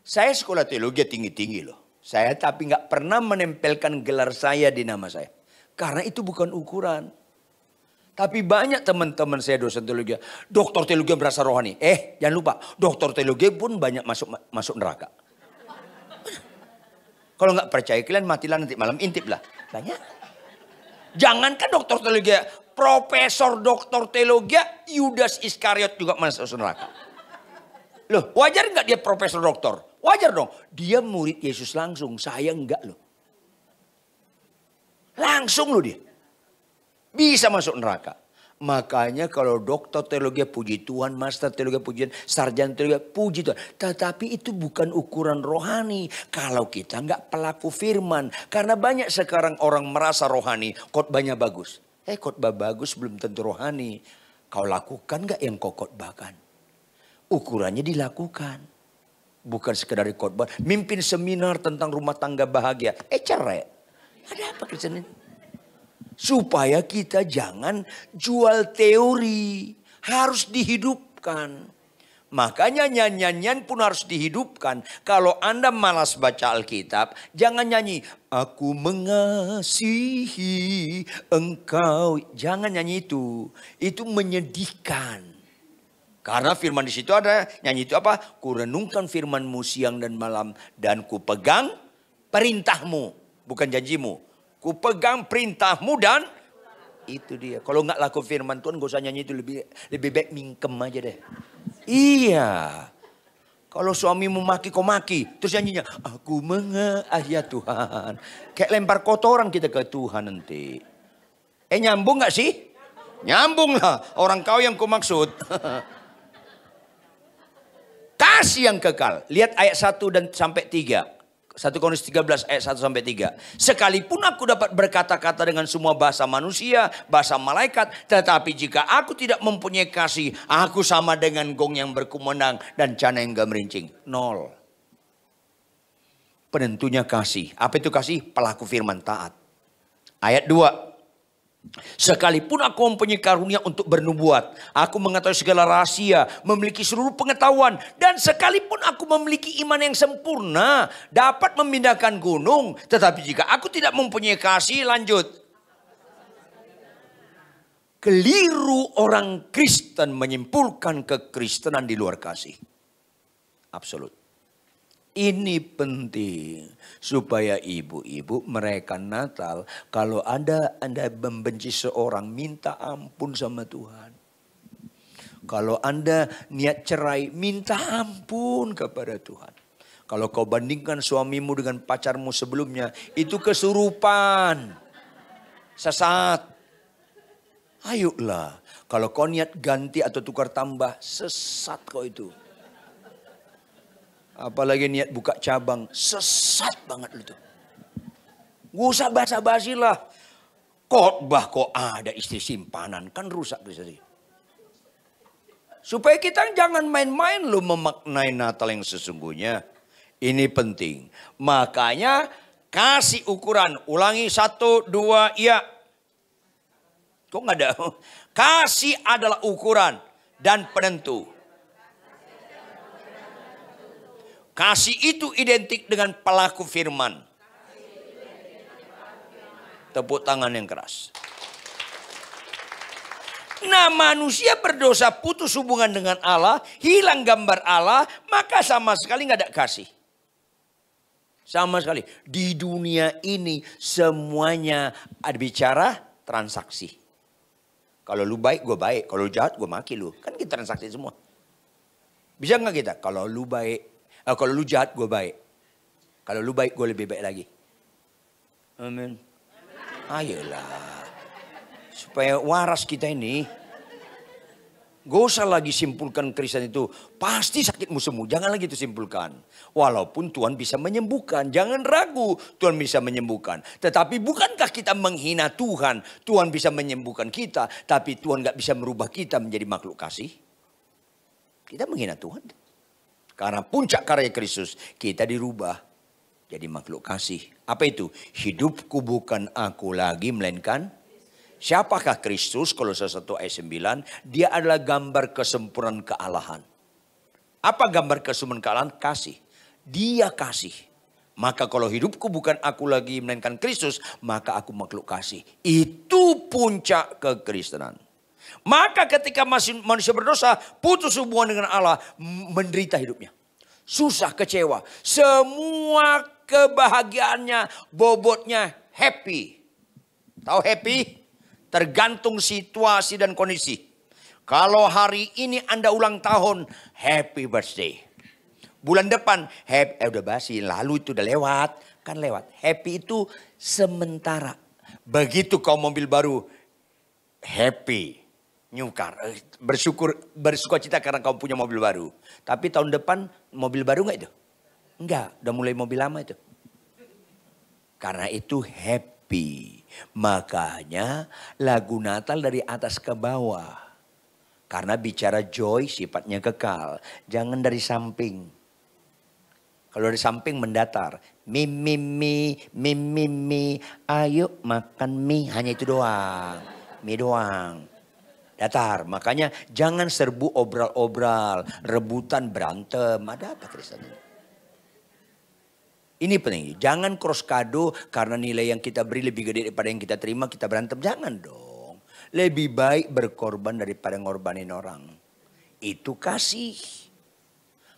Saya sekolah teologi tinggi-tinggi loh. Saya tapi nggak pernah menempelkan gelar saya di nama saya. Karena itu bukan ukuran. Tapi banyak teman-teman saya dosen teologi. Doktor teologi berasa rohani. Jangan lupa. Doktor teologi pun banyak masuk neraka. Kalau nggak percaya kalian matilah nanti malam intip lah. Banyak. Jangankan doktor teologi. Profesor doktor teologi Yudas Iskariot juga masuk neraka. Loh wajar nggak dia profesor doktor? Wajar dong. Dia murid Yesus langsung. Saya enggak loh. Langsung loh dia. Bisa masuk neraka. Makanya kalau dokter teologi puji Tuhan, master teologi pujian, sarjana teologi puji Tuhan. Tetapi itu bukan ukuran rohani. Kalau kita enggak pelaku firman. Karena banyak sekarang orang merasa rohani. Khotbahnya bagus. Khotbah bagus belum tentu rohani. Kau lakukan enggak yang kau khotbahkan? Ukurannya dilakukan. Bukan sekedar khotbah. Mimpin seminar tentang rumah tangga bahagia. Cerai. Ada apa Kristen ini? Supaya kita jangan jual teori. Harus dihidupkan. Makanya nyanyian pun harus dihidupkan. Kalau Anda malas baca Alkitab, jangan nyanyi. Aku mengasihi engkau. Jangan nyanyi itu. Itu menyedihkan. Karena firman di situ ada. Nyanyi itu apa? Ku renungkan firmanmu siang dan malam. Dan ku pegang perintahmu. Bukan janjimu. Ku pegang perintahmu dan itu dia. Kalau nggak laku firman Tuhan, gak usah nyanyi itu, lebih baik mingkem aja deh. Iya. Kalau suamimu maki, kau maki. Terus nyanyinya, aku ya Tuhan. Kayak lempar kotoran kita ke Tuhan nanti. Nyambung nggak sih? Nyambung lah. Orang kau yang ku maksud. Kasih yang kekal. Lihat ayat 1 dan sampai 3. 1 Korintus 13 ayat 1 sampai 3. Sekalipun aku dapat berkata-kata dengan semua bahasa manusia, bahasa malaikat, tetapi jika aku tidak mempunyai kasih, aku sama dengan gong yang berkumandang dan cana yang gemerincing. Nol. Penentunya kasih. Apa itu kasih? Pelaku firman taat. Ayat 2. Sekalipun aku mempunyai karunia untuk bernubuat, aku mengetahui segala rahasia, memiliki seluruh pengetahuan, dan sekalipun aku memiliki iman yang sempurna, dapat memindahkan gunung, tetapi jika aku tidak mempunyai kasih, lanjut. Keliru orang Kristen menyimpulkan kekristenan di luar kasih. Absolut. Ini penting supaya ibu-ibu merayakan Natal. Kalau Anda membenci seorang, minta ampun sama Tuhan. Kalau Anda niat cerai, minta ampun kepada Tuhan. Kalau kau bandingkan suamimu dengan pacarmu sebelumnya, itu kesurupan, sesat. Ayolah, kalau kau niat ganti atau tukar tambah, sesat kau itu. Apalagi niat buka cabang, sesat banget lu tuh. Gak usah basa-basi lah. Khotbah kok ada istri simpanan, kan rusak bisa sih. Supaya kita jangan main-main lu memaknai Natal yang sesungguhnya. Ini penting. Makanya kasih ukuran. Ulangi 1, 2, iya. Kok gak ada? Kasih adalah ukuran dan penentu. Kasih itu identik dengan pelaku firman. Tepuk tangan yang keras. Nah, manusia berdosa, putus hubungan dengan Allah, hilang gambar Allah, maka sama sekali nggak ada kasih. Sama sekali. Di dunia ini semuanya ada bicara transaksi. Kalau lu baik, gue baik. Kalau lu jahat, gue maki lu. Kan kita transaksi semua. Bisa nggak kita? Kalau lu baik. Kalau lu jahat, gue baik. Kalau lu baik, gue lebih baik lagi. Amin. Ayolah. Supaya waras kita ini. Gak usah lagi simpulkan Kristen itu. Pasti sakitmu sembuh. Jangan lagi itu simpulkan. Walaupun Tuhan bisa menyembuhkan. Jangan ragu Tuhan bisa menyembuhkan. Tetapi bukankah kita menghina Tuhan? Tuhan bisa menyembuhkan kita. Tapi Tuhan gak bisa merubah kita menjadi makhluk kasih. Kita menghina Tuhan. Karena puncak karya Kristus, kita dirubah jadi makhluk kasih. Apa itu? Hidupku bukan aku lagi, melainkan siapakah Kristus? Kolose 1 ayat 9. Dia adalah gambar kesempurnaan kealahan. Apa gambar kesempurnaan kealahan? Kasih. Dia kasih. Maka kalau hidupku bukan aku lagi, melainkan Kristus, maka aku makhluk kasih. Itu puncak kekristenan. Maka ketika manusia berdosa, putus hubungan dengan Allah, menderita hidupnya. Susah, kecewa. Semua kebahagiaannya, bobotnya happy. Tahu happy? Tergantung situasi dan kondisi. Kalau hari ini Anda ulang tahun, happy birthday. Bulan depan, udah basi, lalu itu udah lewat. Kan lewat. Happy itu sementara. Begitu kau mobil baru, happy. New car. Bersuka cita karena kau punya mobil baru. Tapi tahun depan mobil baru enggak itu? Enggak, udah mulai mobil lama itu. Karena itu happy. Makanya lagu Natal dari atas ke bawah. Karena bicara joy sifatnya kekal. Jangan dari samping. Kalau dari samping mendatar. Mi, ayo makan mie. Hanya itu doang. Mie doang. Datar. Makanya jangan serbu obral-obral. Rebutan berantem. Ada apa Kristen? Ini penting. Jangan cross kado karena nilai yang kita beri lebih gede daripada yang kita terima. Kita berantem. Jangan dong. Lebih baik berkorban daripada ngorbanin orang. Itu kasih.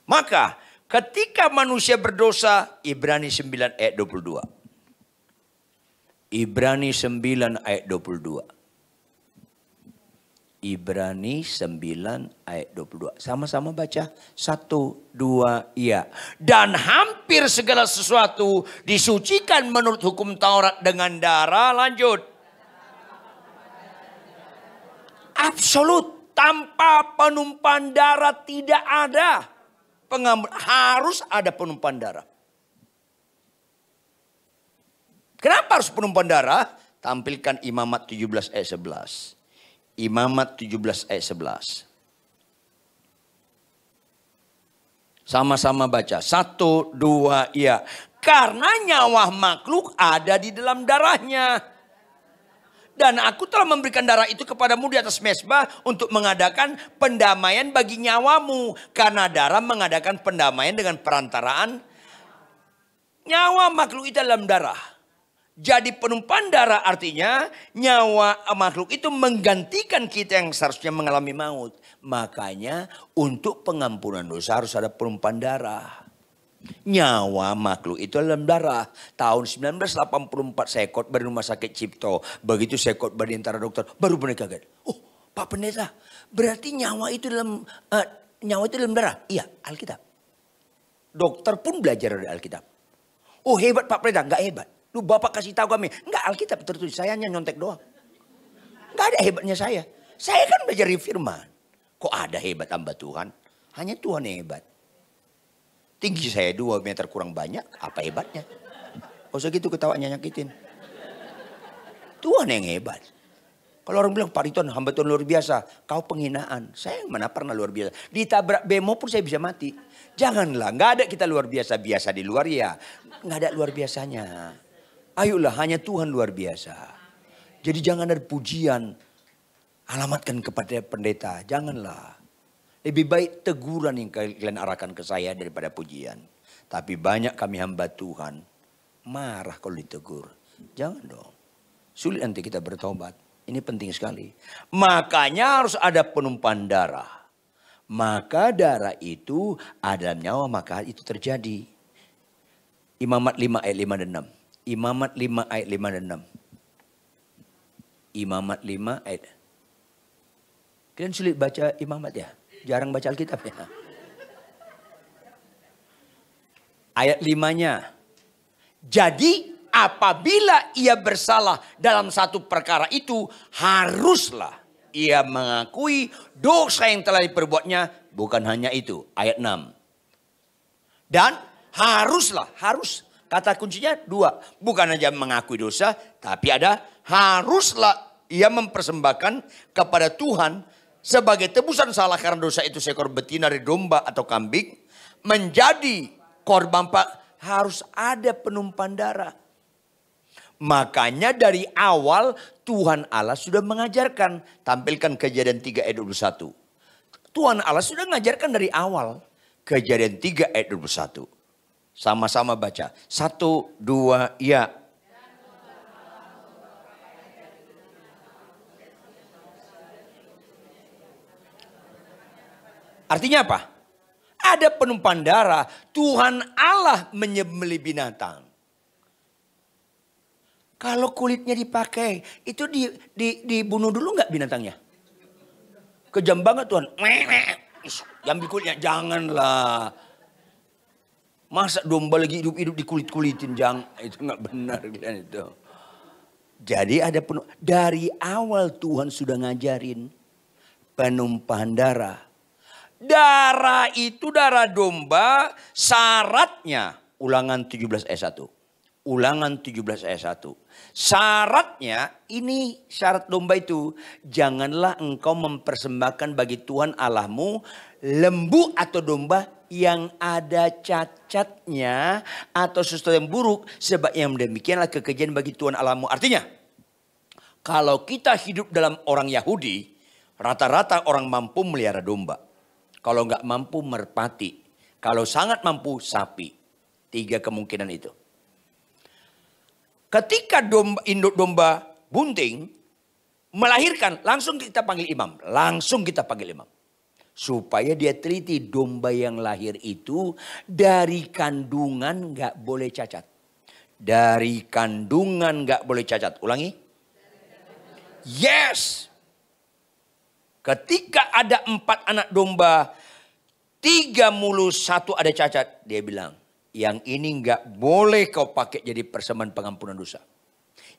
Maka ketika manusia berdosa, Ibrani 9 ayat 22. Ibrani 9 ayat 22. Ibrani 9 ayat 22. Sama-sama baca. 1, 2, iya. Dan hampir segala sesuatu disucikan menurut hukum Taurat dengan darah. Lanjut. Absolut. Tanpa penumpahan darah tidak ada. Harus ada penumpahan darah. Kenapa harus penumpahan darah? Tampilkan Imamat 17 ayat 11. Imamat 17 ayat 11. Sama-sama baca. 1, 2, iya. Karena nyawa makhluk ada di dalam darahnya. Dan aku telah memberikan darah itu kepadamu di atas mezbah untuk mengadakan pendamaian bagi nyawamu. Karena darah mengadakan pendamaian dengan perantaraan nyawa makhluk itu dalam darah. Jadi penumpahan darah artinya nyawa makhluk itu menggantikan kita yang seharusnya mengalami maut. Makanya untuk pengampunan dosa harus ada penumpahan darah. Nyawa makhluk itu dalam darah. Tahun 1984 saya khotbah di rumah sakit Cipto. Begitu saya khotbah di antara dokter, baru mereka kaget. Oh, Pak Pendeta, berarti nyawa itu dalam darah? Iya, Alkitab. Dokter pun belajar dari Alkitab. Oh, hebat Pak Pendeta, enggak hebat. Lu Bapak kasih tahu kami, enggak Alkitab tertulis, saya hanya nyontek doang. Enggak ada hebatnya saya. Saya kan belajar di firman. Kok ada hebat hamba Tuhan? Hanya Tuhan yang hebat. Tinggi saya 2 meter kurang banyak, apa hebatnya? Gak usah gitu ketawanya nyakitin. Tuhan yang hebat. Kalau orang bilang Pak Riton hamba Tuhan luar biasa, kau penghinaan. Saya mana pernah luar biasa. Ditabrak bemo pun saya bisa mati. Janganlah, gak ada kita luar biasa di luar ya. Gak ada luar biasanya. Ayolah hanya Tuhan luar biasa. Jadi jangan ada pujian, alamatkan kepada pendeta, janganlah. Lebih baik teguran yang kalian arahkan ke saya daripada pujian. Tapi banyak kami hamba Tuhan marah kalau ditegur. Jangan dong. Sulit nanti kita bertobat. Ini penting sekali. Makanya harus ada penumpahan darah. Maka darah itu ada nyawa, maka itu terjadi. Imamat 5 ayat 5 dan 6. Imamat 5 ayat 5 dan 6. Imamat 5 ayat. Kalian sulit baca imamat ya? Jarang baca Alkitab ya. Ayat 5-nya. Jadi apabila ia bersalah dalam satu perkara itu, haruslah ia mengakui dosa yang telah diperbuatnya. Bukan hanya itu. Ayat 6. Dan haruslah, harus. Kata kuncinya 2. Bukan hanya mengakui dosa, tapi ada haruslah ia mempersembahkan kepada Tuhan sebagai tebusan salah karena dosa itu seekor betina dari domba atau kambing. Menjadi korban pak harus ada penumpahan darah. Makanya dari awal Tuhan Allah sudah mengajarkan. Tampilkan Kejadian 3 ayat 21. Tuhan Allah sudah mengajarkan dari awal. Kejadian 3 ayat 21. Sama-sama baca. 1, 2, ya. Artinya apa? Ada penumpahan darah. Tuhan Allah menyembelih binatang. Kalau kulitnya dipakai, itu dibunuh dulu nggak binatangnya? Kejam banget Tuhan. Ambil kulitnya, janganlah. Masa domba lagi hidup-hidup dikulit-kulitin, jangan, itu nggak benar itu. Jadi ada dari awal Tuhan sudah ngajarin penumpahan darah. Darah itu darah domba, syaratnya Ulangan 17 ayat 1. Ulangan 17 ayat 1. Syaratnya, ini syarat domba itu, janganlah engkau mempersembahkan bagi Tuhan Allahmu lembu atau domba yang ada cacatnya atau sesuatu yang buruk, sebab yang demikianlah kekejian bagi Tuhan Allahmu. Artinya, kalau kita hidup dalam orang Yahudi, rata-rata orang mampu melihara domba. Kalau nggak mampu merpati, kalau sangat mampu sapi. 3 kemungkinan itu. Ketika induk domba bunting melahirkan, langsung kita panggil imam. Langsung kita panggil imam. Supaya dia teliti domba yang lahir itu dari kandungan nggak boleh cacat. Dari kandungan nggak boleh cacat. Ulangi. Yes. Ketika ada 4 anak domba, 3 mulus, 1 ada cacat. Dia bilang, yang ini nggak boleh kau pakai jadi persembahan pengampunan dosa.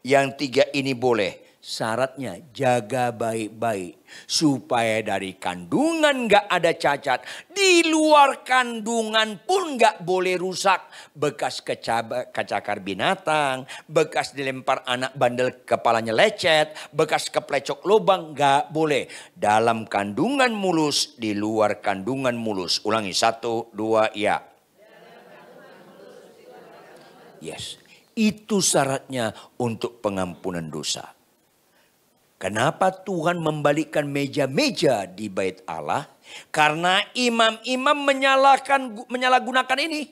Yang 3 ini boleh. Syaratnya jaga baik-baik. Supaya dari kandungan nggak ada cacat. Di luar kandungan pun nggak boleh rusak. Bekas kecakar binatang. Bekas dilempar anak bandel kepalanya lecet. Bekas keplecok lubang nggak boleh. Dalam kandungan mulus, di luar kandungan mulus. Ulangi 1, 2, ya. Yes. Itu syaratnya untuk pengampunan dosa. Kenapa Tuhan membalikkan meja-meja di bait Allah? Karena imam-imam menyalahgunakan ini.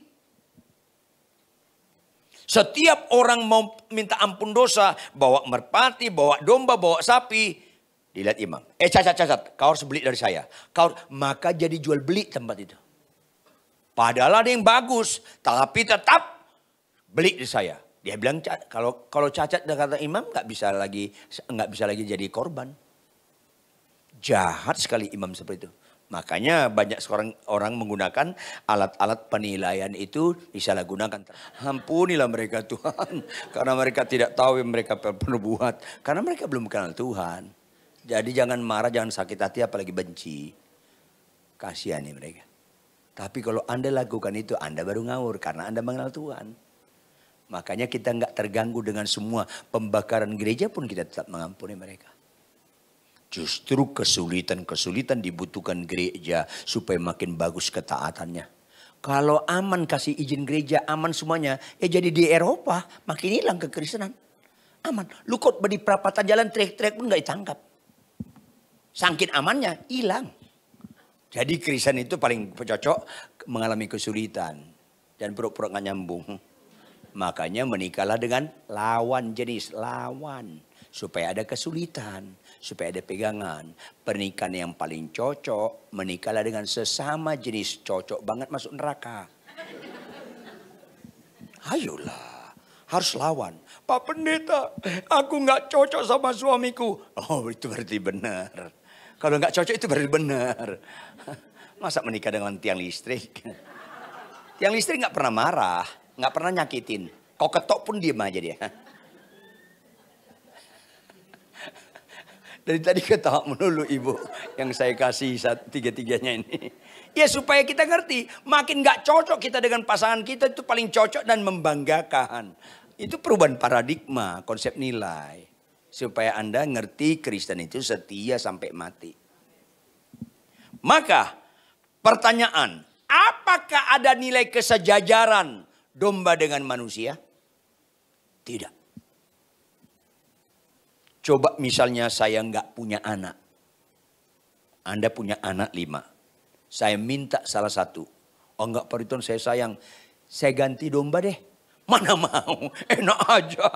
Setiap orang mau minta ampun dosa, bawa merpati, bawa domba, bawa sapi, dilihat imam. Cacat, kau harus beli dari saya. Maka jadi jual beli tempat itu. Padahal ada yang bagus, tapi tetap beli dari saya. Dia bilang kalau cacat, kata imam nggak bisa lagi jadi korban. Jahat sekali imam seperti itu. Makanya banyak sekarang orang menggunakan alat-alat penilaian itu disalahgunakan. Ampunilah mereka Tuhan, karena mereka tidak tahu yang mereka perlu buat. Karena mereka belum kenal Tuhan. Jadi jangan marah, jangan sakit hati, apalagi benci. Kasihan nih mereka. Tapi kalau Anda lakukan itu, Anda baru ngawur karena Anda mengenal Tuhan. Makanya kita nggak terganggu dengan semua pembakaran gereja pun kita tetap mengampuni mereka. Justru kesulitan-kesulitan dibutuhkan gereja supaya makin bagus ketaatannya. Kalau aman kasih izin gereja, aman semuanya. Jadi di Eropa makin hilang kekristenan. Aman. Lu kok di perapatan jalan teriak-teriak pun nggak ditangkap. Saking amannya hilang. Jadi Kristen itu paling cocok mengalami kesulitan. Dan pura-pura nggak nyambung. Makanya menikahlah dengan lawan jenis, lawan. Supaya ada kesulitan, supaya ada pegangan. Pernikahan yang paling cocok, menikahlah dengan sesama jenis, cocok banget masuk neraka. Ayolah, harus lawan. Pak Pendeta, aku nggak cocok sama suamiku. Oh, itu berarti benar. Kalau nggak cocok itu berarti benar. Masa menikah dengan tiang listrik? Tiang listrik nggak pernah marah. Nggak pernah nyakitin. Kau ketok pun diem aja dia. Dari tadi ketawa melulu ibu. Yang saya kasih 3-3-nya ini. Ya supaya kita ngerti. Makin nggak cocok kita dengan pasangan kita, itu paling cocok dan membanggakan. Itu perubahan paradigma, konsep nilai. Supaya Anda ngerti Kristen itu setia sampai mati. Maka pertanyaan. Apakah ada nilai kesejajaran domba dengan manusia? Tidak. Coba misalnya saya nggak punya anak. Anda punya anak 5. Saya minta salah satu. Oh enggak Pak Riton, saya sayang. Saya ganti domba deh. Mana mau, enak aja.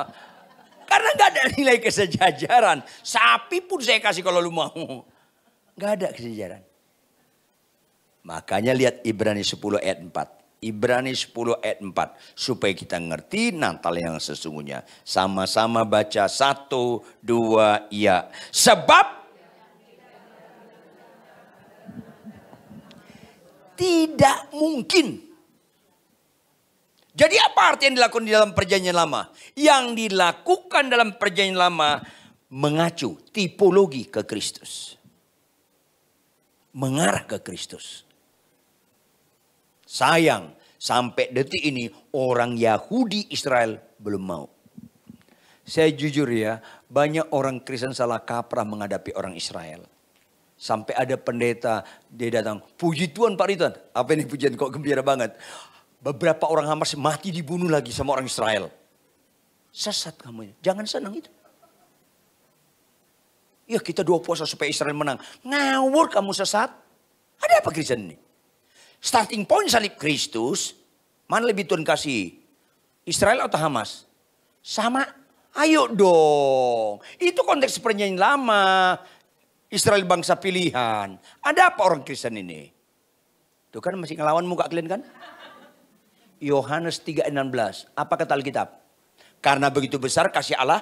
Karena nggak ada nilai kesejajaran. Sapi pun saya kasih kalau lu mau. Nggak ada kesejajaran. Makanya lihat Ibrani 10 ayat 4. Ibrani 10 ayat 4. Supaya kita ngerti Natal yang sesungguhnya. Sama-sama baca 1, 2, ya. Sebab tidak mungkin Jadi apa arti yang dilakukan di dalam perjanjian lama? Yang dilakukan dalam perjanjian lama mengacu tipologi ke Kristus. Mengarah ke Kristus. Sayang, sampai detik ini orang Yahudi Israel belum mau. Saya jujur ya, banyak orang Kristen salah kaprah menghadapi orang Israel. Sampai ada pendeta, dia datang, puji Tuhan Pak Ridwan. Apa ini pujian kok gembira banget. Beberapa orang Hamas mati dibunuh lagi sama orang Israel. Sesat kamu, jangan senang itu. Ya kita doa puasa supaya Israel menang. Ngawur kamu sesat. Ada apa Kristen ini? Starting point salib Kristus, mana lebih Tuhan kasih? Israel atau Hamas? Sama, ayo dong. Itu konteks perjanjian lama. Israel bangsa pilihan. Ada apa orang Kristen ini? Tuh kan masih ngelawan muka kalian kan? Yohanes 3:16. Apa kata Alkitab? Karena begitu besar kasih Allah.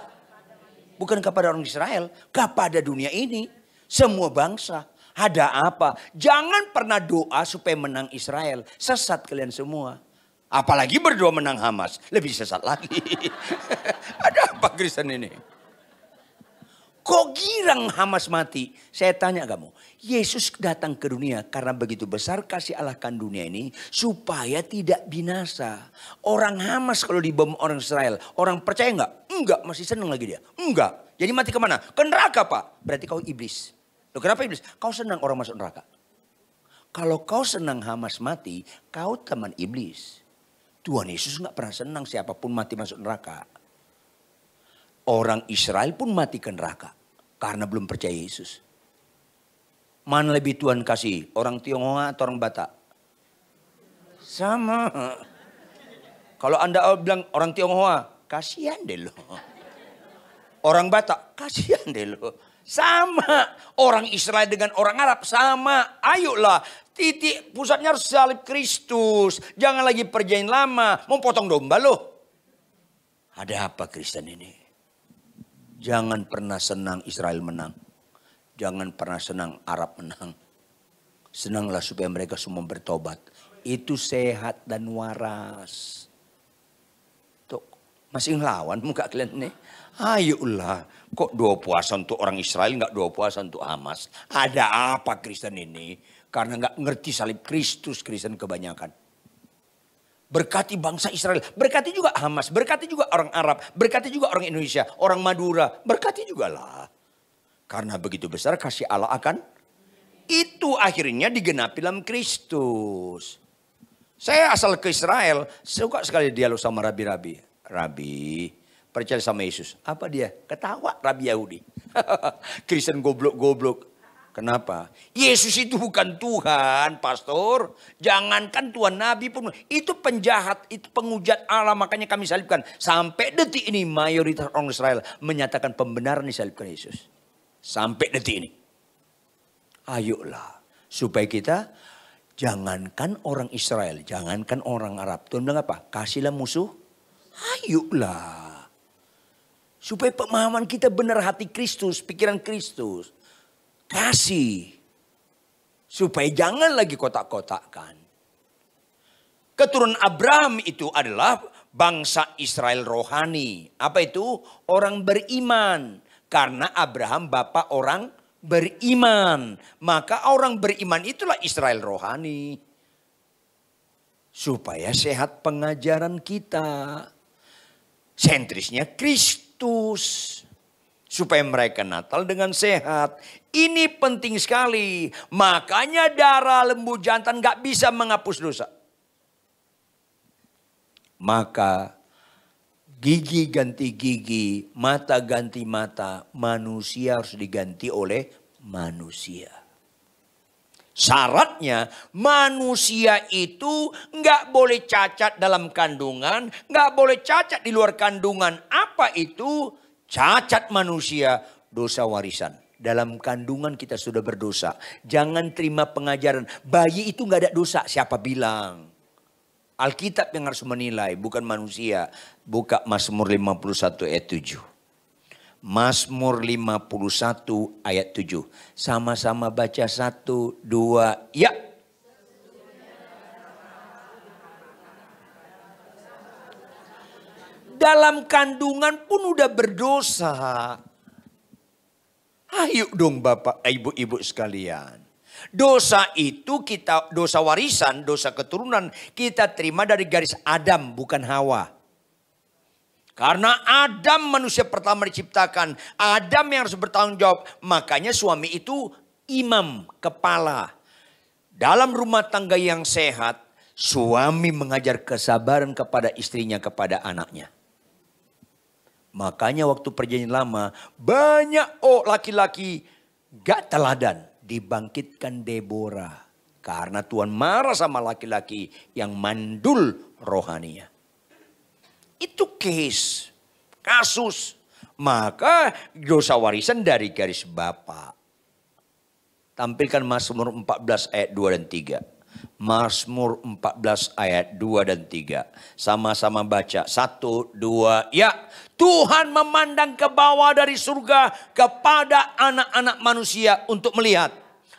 Bukan kepada orang Israel. Kepada dunia ini. Semua bangsa. Ada apa? Jangan pernah doa supaya menang Israel. Sesat kalian semua. Apalagi berdoa menang Hamas. Lebih sesat lagi. Ada apa Kristen ini? Kok girang Hamas mati? Saya tanya kamu. Yesus datang ke dunia karena begitu besar kasih Allah kan dunia ini. Supaya tidak binasa. Orang Hamas kalau dibom orang Israel. Orang percaya enggak? Enggak, masih senang lagi dia. Enggak. Jadi mati kemana? Ke neraka Pak. Berarti kau iblis. Loh kenapa iblis? Kau senang orang masuk neraka. Kalau kau senang Hamas mati, kau teman iblis. Tuhan Yesus enggak pernah senang siapapun mati masuk neraka. Orang Israel pun mati ke neraka. Karena belum percaya Yesus. Mana lebih Tuhan kasih? Orang Tionghoa atau orang Batak? Sama. Kalau Anda bilang orang Tionghoa, kasihan deh lo. Orang Batak, kasihan deh lo. Sama. Orang Israel dengan orang Arab, sama. Ayolah. Titik pusatnya harus salib Kristus. Jangan lagi perjanjian lama. Mau potong domba lo. Ada apa Kristen ini? Jangan pernah senang Israel menang. Jangan pernah senang Arab menang. Senanglah supaya mereka semua bertobat. Itu sehat dan waras. Tuh, masih ngelawan muka kalian nih. Ayolah, kok doa puasa untuk orang Israel enggak doa puasa untuk Hamas? Ada apa Kristen ini? Karena enggak ngerti salib Kristus Kristen kebanyakan. Berkati bangsa Israel, berkati juga Hamas, berkati juga orang Arab, berkati juga orang Indonesia, orang Madura, berkati juga lah. Karena begitu besar kasih Allah akan itu akhirnya digenapi dalam Kristus. Saya asal ke Israel, suka sekali dialog sama rabi-rabi. Rabi, percaya sama Yesus. Apa dia? Ketawa rabi Yahudi. Kristen goblok-goblok. Kenapa? Yesus itu bukan Tuhan, pastor. Jangankan Tuhan Nabi pun. Itu penjahat, itu pengujat Allah. Makanya kami salibkan. Sampai detik ini mayoritas orang Israel menyatakan pembenaran disalibkan Yesus. Sampai detik ini. Ayolah. Supaya kita, jangankan orang Israel, jangankan orang Arab. Tuhan bilang apa? Kasihlah musuh. Ayolah. Supaya pemahaman kita benar hati Kristus, pikiran Kristus. Kasih. Supaya jangan lagi kotak-kotakkan. Keturunan Abraham itu adalah bangsa Israel rohani. Apa itu? Orang beriman. Karena Abraham bapak orang beriman. Maka orang beriman itulah Israel rohani. Supaya sehat pengajaran kita. Sentrisnya Kristus. Supaya mereka Natal dengan sehat. Ini penting sekali. Makanya darah lembu jantan gak bisa menghapus dosa. Maka gigi ganti gigi, mata ganti mata. Manusia harus diganti oleh manusia. Syaratnya manusia itu gak boleh cacat dalam kandungan. Gak boleh cacat di luar kandungan. Apa itu? Cacat manusia, dosa warisan. Dalam kandungan kita sudah berdosa. Jangan terima pengajaran. Bayi itu gak ada dosa. Siapa bilang? Alkitab yang harus menilai. Bukan manusia. Buka Mazmur 51 ayat 7. Mazmur 51 ayat 7. Sama-sama baca 1, 2, ya. dalam kandungan pun udah berdosa. Ayo dong Bapak, Ibu-ibu sekalian. Dosa itu dosa warisan, dosa keturunan kita terima dari garis Adam, bukan Hawa. Karena Adam manusia pertama diciptakan, Adam yang harus bertanggung jawab. Makanya suami itu imam, kepala. Dalam rumah tangga yang sehat, suami mengajar kesabaran kepada istrinya, kepada anaknya. Makanya waktu perjanjian lama banyak laki-laki gak teladan. Dibangkitkan Deborah. Karena Tuhan marah sama laki-laki yang mandul rohaninya. Itu kasus. Maka dosa warisan dari garis bapak. Tampilkan Mazmur 14 ayat 2 dan 3. Mazmur 14 ayat 2 dan 3. Sama-sama baca. 1, 2, ya. Tuhan memandang ke bawah dari surga kepada anak-anak manusia untuk melihat.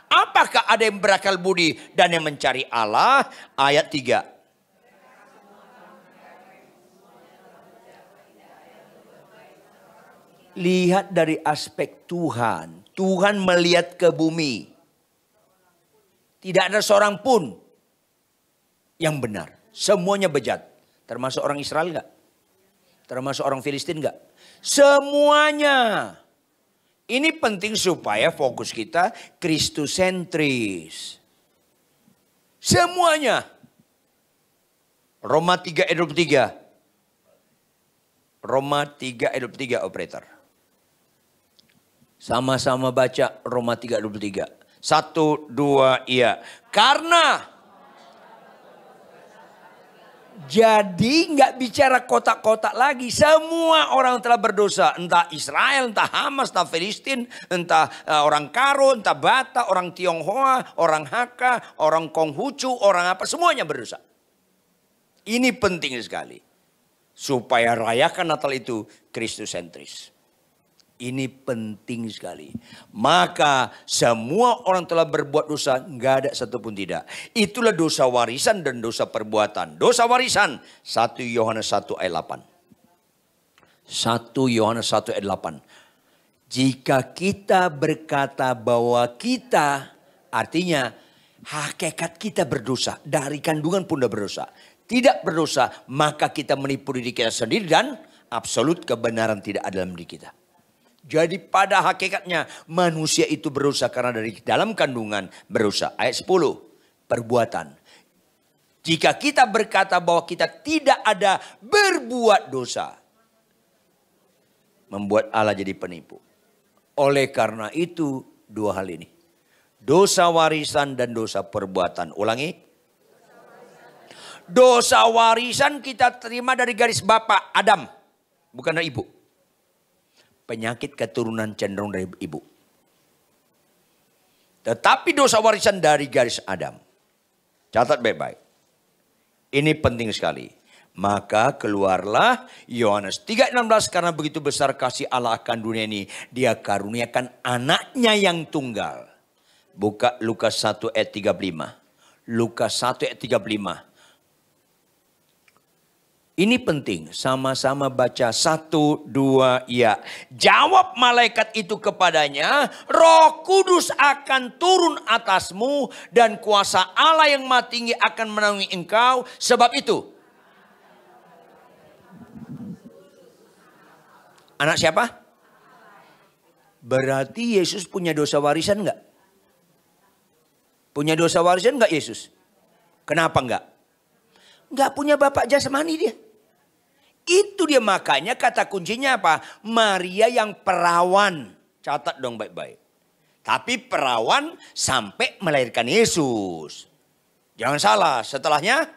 Apakah ada yang berakal budi dan yang mencari Allah? Ayat 3. Lihat dari aspek Tuhan. Tuhan melihat ke bumi. Tidak ada seorang pun yang benar. Semuanya bejat. Termasuk orang Israel enggak? Termasuk orang Filistin enggak? Semuanya. Ini penting supaya fokus kita Kristusentris. Semuanya. Roma 3 ayat 23. Roma 3 ayat 23 operator. Sama-sama baca Roma 3 ayat 23. 1, 2, iya. Karena jadi nggak bicara kotak-kotak lagi. Semua orang telah berdosa. Entah Israel, entah Hamas, entah Filistin, entah orang Karo, entah Bata, orang Tionghoa, orang Hakka, orang Konghucu, orang apa. Semuanya berdosa. Ini penting sekali. Supaya rayakan Natal itu Kristusentris. Ini penting sekali. Maka semua orang telah berbuat dosa, nggak ada satupun tidak. Itulah dosa warisan dan dosa perbuatan. Dosa warisan 1 Yohanes 1 ayat 8. 1 Yohanes 1 ayat 8. Jika kita berkata bahwa kita, artinya hakikat kita berdosa, dari kandungan pun sudah berdosa. Tidak berdosa, maka kita menipu diri kita sendiri dan absolut kebenaran tidak ada dalam diri kita. Jadi pada hakikatnya manusia itu berdosa karena dari dalam kandungan berdosa. Ayat 10, perbuatan. Jika kita berkata bahwa kita tidak ada berbuat dosa, membuat Allah jadi penipu. Oleh karena itu dua hal ini. Dosa warisan dan dosa perbuatan. Ulangi. Dosa warisan kita terima dari garis bapak Adam. Bukan dari ibu. Penyakit keturunan cenderung dari ibu. Tetapi dosa warisan dari garis Adam. Catat baik-baik. Ini penting sekali. Maka keluarlah Yohanes 3:16. Karena begitu besar kasih Allah akan dunia ini. Dia karuniakan anaknya yang tunggal. Buka Lukas 1 ayat 35. Lukas 1 ayat 35. Ini penting, sama-sama baca 1, 2, ya. Jawab malaikat itu kepadanya, Roh Kudus akan turun atasmu dan kuasa Allah yang Maha Tinggi akan menaungi engkau. Sebab itu. Anak siapa? Berarti Yesus punya dosa warisan enggak? Punya dosa warisan enggak Yesus? Kenapa enggak? Enggak punya bapak jasmani dia. Itu dia makanya kata kuncinya apa? Maria yang perawan. Catat dong baik-baik. Tapi perawan sampai melahirkan Yesus. Jangan salah, setelahnya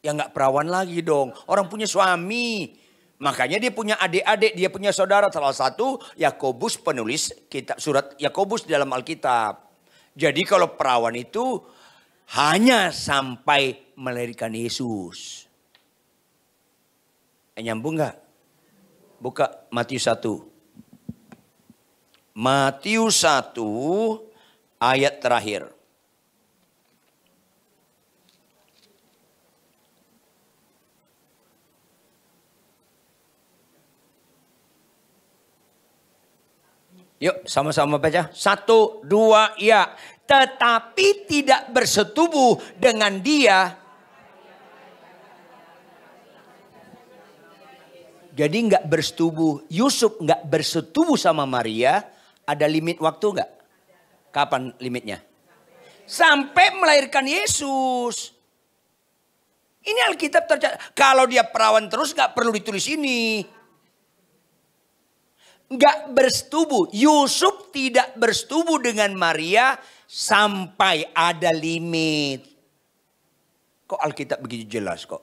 ya nggak perawan lagi dong. Orang punya suami. Makanya dia punya adik-adik, dia punya saudara. Salah satu Yakobus penulis kitab surat Yakobus di dalam Alkitab. Jadi kalau perawan itu hanya sampai melahirkan Yesus. Nyambung nggak? Buka Matius 1. Matius 1 ayat terakhir. Yuk sama-sama baca. 1, 2, ya. Tetapi tidak bersetubuh dengan dia. Jadi nggak bersetubuh. Yusuf nggak bersetubuh sama Maria. Ada limit waktu nggak? Kapan limitnya? Sampai melahirkan Yesus. Ini Alkitab tercatat. Kalau dia perawan terus nggak perlu ditulis ini. Nggak bersetubuh. Yusuf tidak bersetubuh dengan Maria sampai ada limit. Kok Alkitab begitu jelas kok?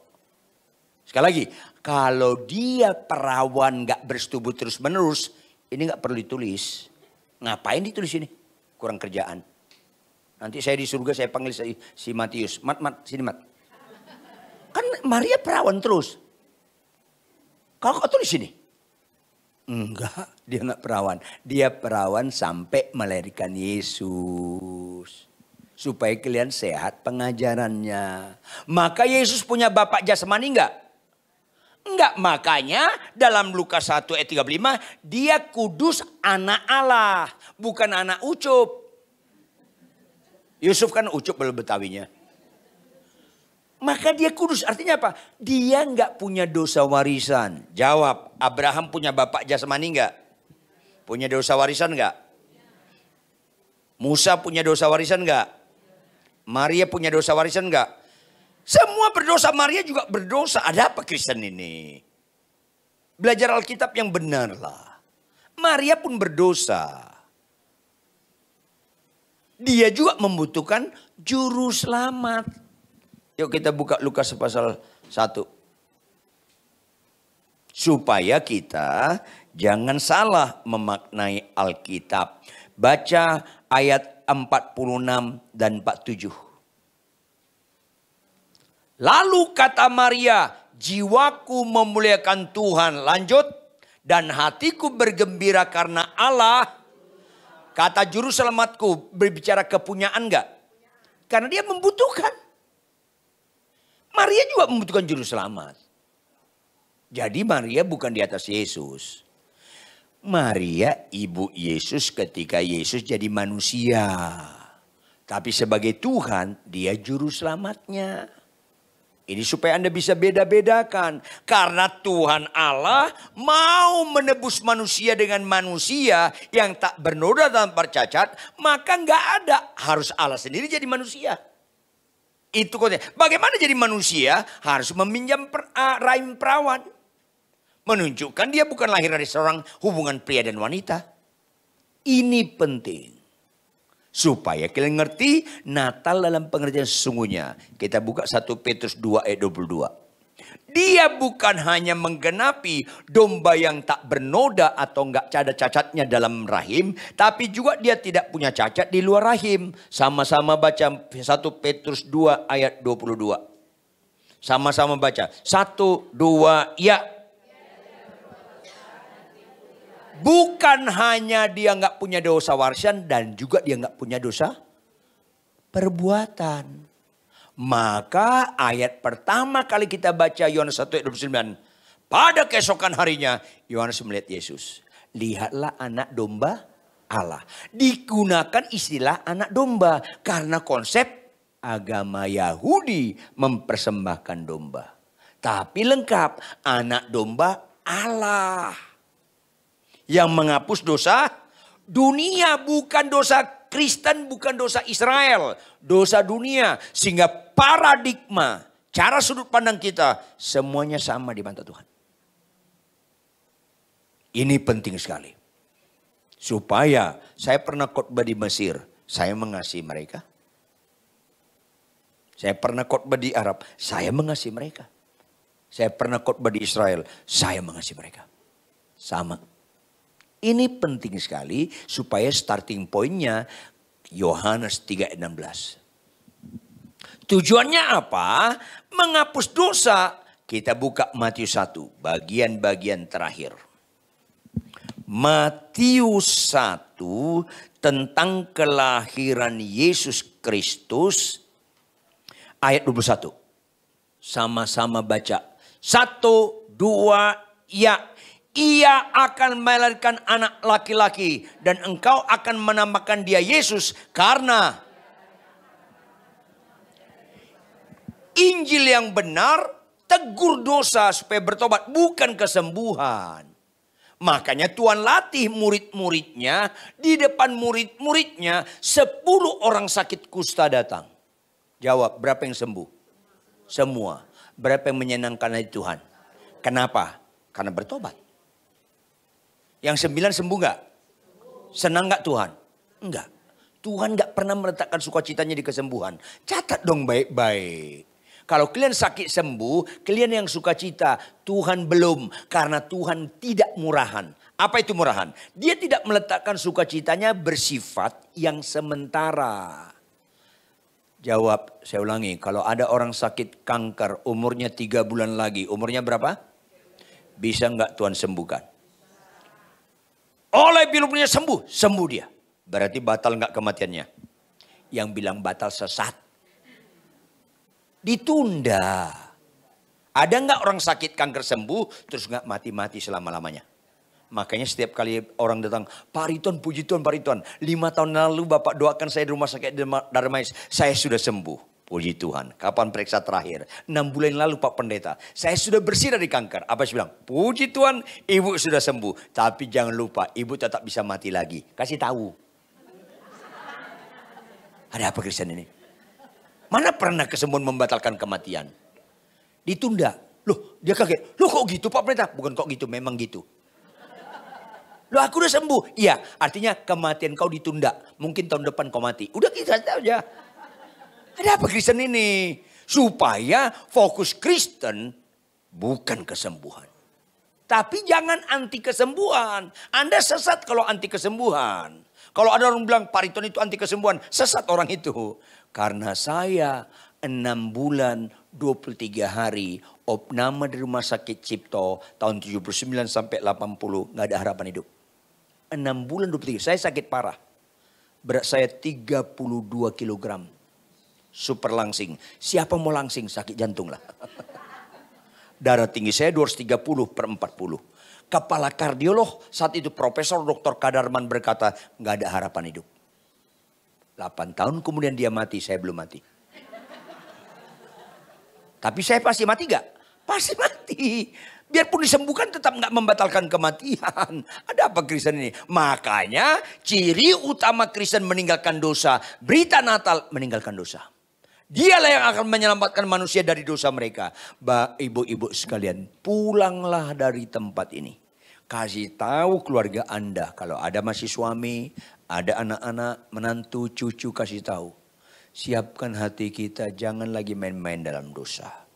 Sekali lagi, kalau dia perawan nggak bersetubuh terus menerus, ini nggak perlu ditulis. Ngapain ditulis ini? Kurang kerjaan. Nanti saya di surga saya panggil si Matius. Mat, sini Mat. Kan Maria perawan terus. Kalau kau tulis sini. Enggak, dia enggak perawan. Dia perawan sampai melahirkan Yesus. Supaya kalian sehat pengajarannya. Maka Yesus punya bapak jasmani enggak? Enggak, makanya dalam Lukas 1 ayat 35. Dia kudus anak Allah. Bukan anak ucup. Yusuf kan ucup belum Betawinya. Maka dia kudus, artinya apa? Dia nggak punya dosa warisan. Jawab, Abraham punya bapak jasmani nggak? Punya dosa warisan nggak? Musa punya dosa warisan nggak? Maria punya dosa warisan nggak? Semua berdosa, Maria juga berdosa. Ada apa Kristen ini? Belajar Alkitab yang benar lah. Maria pun berdosa. Dia juga membutuhkan juru selamat. Yuk kita buka Lukas pasal 1. Supaya kita jangan salah memaknai Alkitab. Baca ayat 46 dan 47. Lalu kata Maria, jiwaku memuliakan Tuhan. Lanjut. Dan hatiku bergembira karena Allah. Kata juru selamatku berbicara kepunyaan enggak? Karena dia membutuhkan. Maria juga membutuhkan juru selamat. Jadi Maria bukan di atas Yesus. Maria ibu Yesus ketika Yesus jadi manusia. Tapi sebagai Tuhan dia juru selamatnya. Ini supaya Anda bisa beda-bedakan. Karena Tuhan Allah mau menebus manusia dengan manusia yang tak bernoda dan bercacat. Maka nggak ada. Harus Allah sendiri jadi manusia. Itu konteksnya. Bagaimana jadi manusia harus meminjam rahim perawan. Menunjukkan dia bukan lahir dari seorang hubungan pria dan wanita. Ini penting. Supaya kalian ngerti Natal dalam pengertian sesungguhnya. Kita buka 1 Petrus 2 ayat 22. Dia bukan hanya menggenapi domba yang tak bernoda atau enggak ada cacatnya dalam rahim. Tapi juga dia tidak punya cacat di luar rahim. Sama-sama baca 1 Petrus 2 ayat 22. Sama-sama baca. 1, 2, ya. Bukan hanya dia enggak punya dosa warisan dan juga dia enggak punya dosa perbuatan. Maka ayat pertama kali kita baca Yohanes 1 ayat 29. Pada keesokan harinya Yohanes melihat Yesus. Lihatlah anak domba Allah. Digunakan istilah anak domba. Karena konsep agama Yahudi mempersembahkan domba. Tapi lengkap anak domba Allah. Yang menghapus dosa dunia, bukan dosa Kristen, bukan dosa Israel, dosa dunia. Sehingga paradigma, cara sudut pandang kita semuanya sama di mata Tuhan. Ini penting sekali. Supaya saya pernah khotbah di Mesir, saya mengasihi mereka. Saya pernah khotbah di Arab, saya mengasihi mereka. Saya pernah khotbah di Israel, saya mengasihi mereka. Sama. Ini penting sekali supaya starting pointnya Yohanes 3 ayat 16. Tujuannya apa? Menghapus dosa. Kita buka Matius 1 bagian-bagian terakhir. Matius 1 tentang kelahiran Yesus Kristus ayat 21. Sama-sama baca. 1, 2, ya. ia akan melahirkan anak laki-laki dan engkau akan menamakan dia Yesus karena Injil yang benar tegur dosa supaya bertobat, bukan kesembuhan. Makanya Tuhan latih murid-muridnya, di depan murid-muridnya 10 orang sakit kusta datang. Jawab, berapa yang sembuh? Semua. Berapa yang menyenangkan hati Tuhan? Kenapa? Karena bertobat. Yang 9 sembuh gak? Senang gak Tuhan? Enggak. Tuhan gak pernah meletakkan sukacitanya di kesembuhan. Catat dong baik-baik. Kalau kalian sakit sembuh, kalian yang sukacita. Tuhan belum. Karena Tuhan tidak murahan. Apa itu murahan? Dia tidak meletakkan sukacitanya bersifat yang sementara. Jawab, saya ulangi. Kalau ada orang sakit kanker umurnya 3 bulan lagi. Umurnya berapa? Bisa gak Tuhan sembuhkan? Oleh bilumnya sembuh, sembuh dia. Berarti batal nggak kematiannya? Yang bilang batal sesat. Ditunda. Ada nggak orang sakit kanker sembuh terus nggak mati-mati selama-lamanya? Makanya setiap kali orang datang, Pak Riton, puji Tuhan Pak Riton. 5 tahun lalu Bapak doakan saya di rumah sakit Darmais. Saya sudah sembuh. Puji Tuhan. Kapan periksa terakhir? 6 bulan lalu Pak Pendeta. Saya sudah bersih dari kanker. Apa sih bilang? Puji Tuhan, ibu sudah sembuh. Tapi jangan lupa, ibu tetap bisa mati lagi. Kasih tahu. Ada apa Kristen ini? Mana pernah kesembuhan membatalkan kematian? Ditunda. Loh, dia kaget. Loh kok gitu Pak Pendeta? Bukan kok gitu, memang gitu. Loh aku udah sembuh. Iya, artinya kematian kau ditunda. Mungkin tahun depan kau mati. Udah kita tahu aja. Ada apa Kristen ini? Supaya fokus Kristen bukan kesembuhan. Tapi jangan anti kesembuhan. Anda sesat kalau anti kesembuhan. Kalau ada orang bilang Pak Riton itu anti kesembuhan. Sesat orang itu. Karena saya 6 bulan 23 hari opname di rumah sakit Cipto tahun 79 sampai 80 gak ada harapan hidup. 6 bulan 23 saya sakit parah. Berat saya 32 kilogram. Super langsing. Siapa mau langsing? Sakit jantung lah. Darah tinggi saya 230/40. Kepala kardiolog saat itu Profesor Dr. Kadarman berkata gak ada harapan hidup. 8 tahun kemudian dia mati, saya belum mati. Tapi saya pasti mati gak? Pasti mati. Biarpun disembuhkan tetap gak membatalkan kematian. Ada apa Kristen ini? Makanya ciri utama Kristen meninggalkan dosa. Berita Natal meninggalkan dosa. Dialah yang akan menyelamatkan manusia dari dosa mereka. Ibu-ibu sekalian, pulanglah dari tempat ini. Kasih tahu keluarga Anda. Kalau ada masih suami, ada anak-anak, menantu, cucu, kasih tahu. Siapkan hati kita, jangan lagi main-main dalam dosa.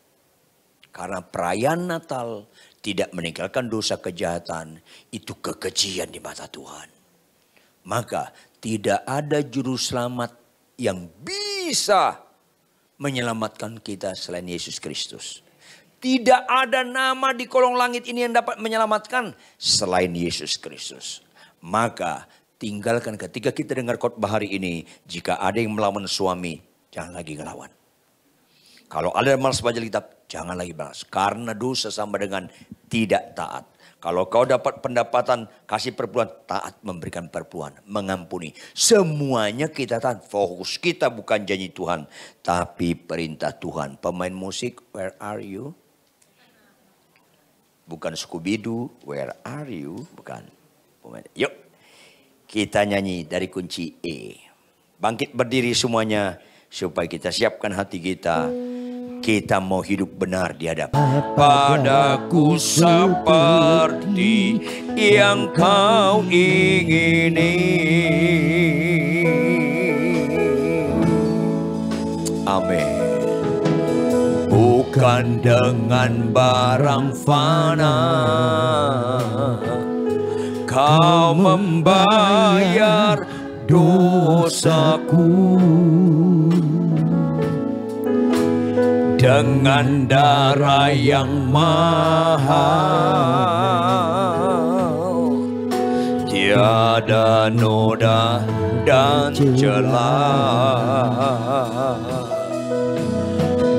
Karena perayaan Natal tidak meninggalkan dosa kejahatan. Itu kekejian di mata Tuhan. Maka tidak ada juru selamat yang bisa menyelamatkan kita selain Yesus Kristus. Tidak ada nama di kolong langit ini yang dapat menyelamatkan selain Yesus Kristus. Maka tinggalkan ketika kita dengar khotbah hari ini. Jika ada yang melawan suami, jangan lagi ngelawan. Kalau ada yang malas baca kitab, jangan lagi balas. Karena dosa sama dengan tidak taat. Kalau kau dapat pendapatan, kasih perpuluhan, taat memberikan perpuluhan, mengampuni. Semuanya kita taat. Fokus kita bukan janji Tuhan, tapi perintah Tuhan. Pemain musik, where are you? Bukan Scooby-Doo, where are you? Bukan. Yuk, kita nyanyi dari kunci E. Bangkit berdiri semuanya, supaya kita siapkan hati kita. Kita mau hidup benar di hadapan. Padaku seperti yang kau ingini. Amin. Bukan dengan barang fana kau membayar dosaku. Dengan darah yang mahal, tiada noda dan celah.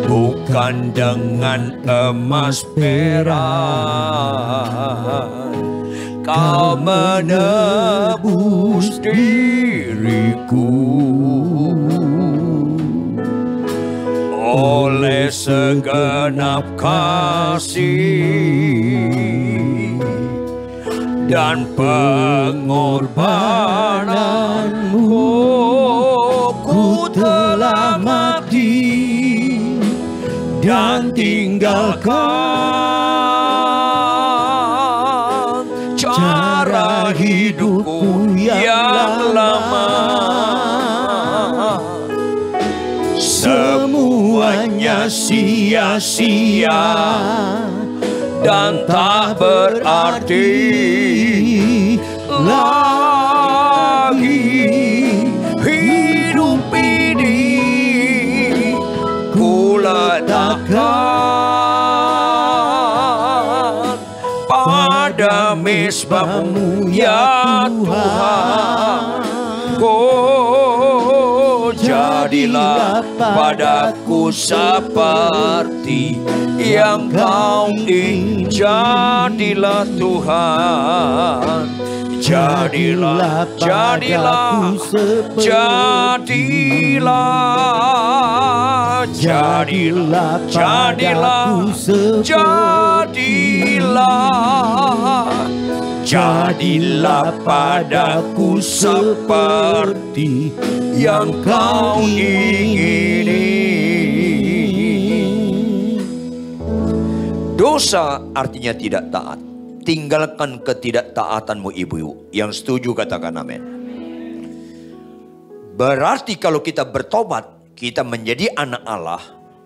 Bukan dengan emas perak Kau menebus diriku oleh segenap kasih dan pengorbananmu. Ku telah mati dan tinggalkan cara hidupku yang lama. Semuanya sia-sia dan tak berarti lagi. Hidup ini ku letakkan pada mezbah-Mu ya Tuhan. Oh, jadilah padaku seperti yang Kau ingin. Jadilah Tuhan, jadilah, jadilah, jadilah, jadilah, jadilah, jadilah, jadilah padaku seperti yang Kau ingini. Dosa artinya tidak taat. Tinggalkan ketidaktaatanmu ibu-ibu. Yang setuju katakan amin. Berarti kalau kita bertobat, kita menjadi anak Allah,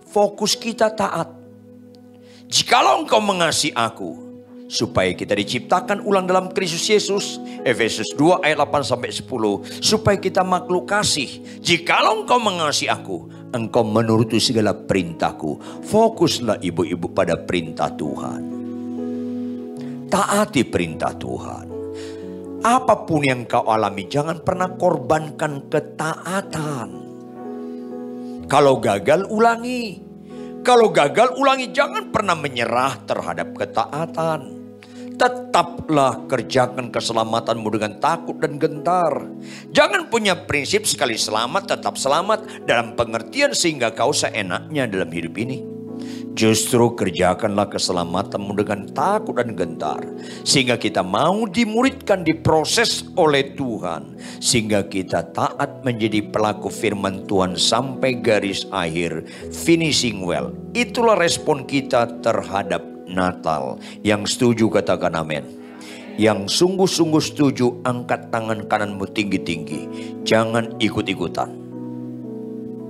fokus kita taat. Jikalau engkau mengasihi aku, supaya kita diciptakan ulang dalam Kristus Yesus, Efesus 2 ayat 8-10, supaya kita makhluk kasih. Jikalau engkau mengasihi aku, engkau menuruti segala perintahku. Fokuslah ibu-ibu pada perintah Tuhan. Taati perintah Tuhan. Apapun yang kau alami, jangan pernah korbankan ketaatan. Kalau gagal, ulangi. Kalau gagal, ulangi. Jangan pernah menyerah terhadap ketaatan. Tetaplah kerjakan keselamatanmu dengan takut dan gentar. Jangan punya prinsip sekali selamat tetap selamat dalam pengertian sehingga kau seenaknya dalam hidup ini. Justru kerjakanlah keselamatanmu dengan takut dan gentar. Sehingga kita mau dimuridkan, diproses oleh Tuhan. Sehingga kita taat menjadi pelaku firman Tuhan sampai garis akhir. Finishing well. Itulah respon kita terhadap Natal. Yang setuju katakan amin. Yang sungguh-sungguh setuju angkat tangan kananmu tinggi-tinggi. Jangan ikut-ikutan.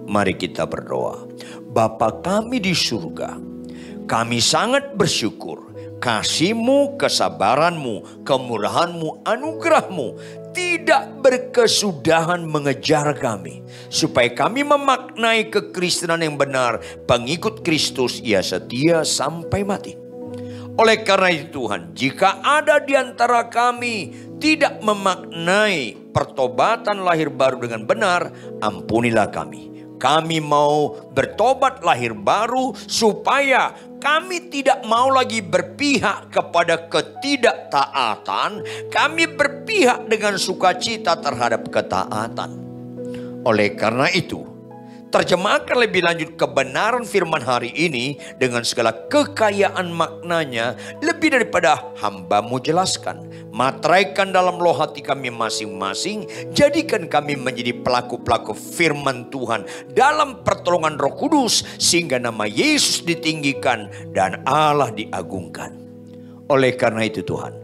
Mari kita berdoa. Bapa kami di surga, kami sangat bersyukur kasih-Mu, kesabaran-Mu, kemurahan-Mu, anugerah-Mu tidak berkesudahan mengejar kami. Supaya kami memaknai kekristenan yang benar. Pengikut Kristus ia setia sampai mati. Oleh karena itu Tuhan, jika ada di antara kami tidak memaknai pertobatan lahir baru dengan benar, ampunilah kami. Kami mau bertobat lahir baru supaya kami tidak mau lagi berpihak kepada ketidaktaatan. Kami berpihak dengan sukacita terhadap ketaatan. Oleh karena itu, terjemahkan lebih lanjut kebenaran firman hari ini dengan segala kekayaan maknanya lebih daripada hamba-Mu jelaskan. Materaikan dalam loh hati kami masing-masing. Jadikan kami menjadi pelaku-pelaku firman Tuhan dalam pertolongan Roh Kudus. Sehingga nama Yesus ditinggikan dan Allah diagungkan. Oleh karena itu Tuhan,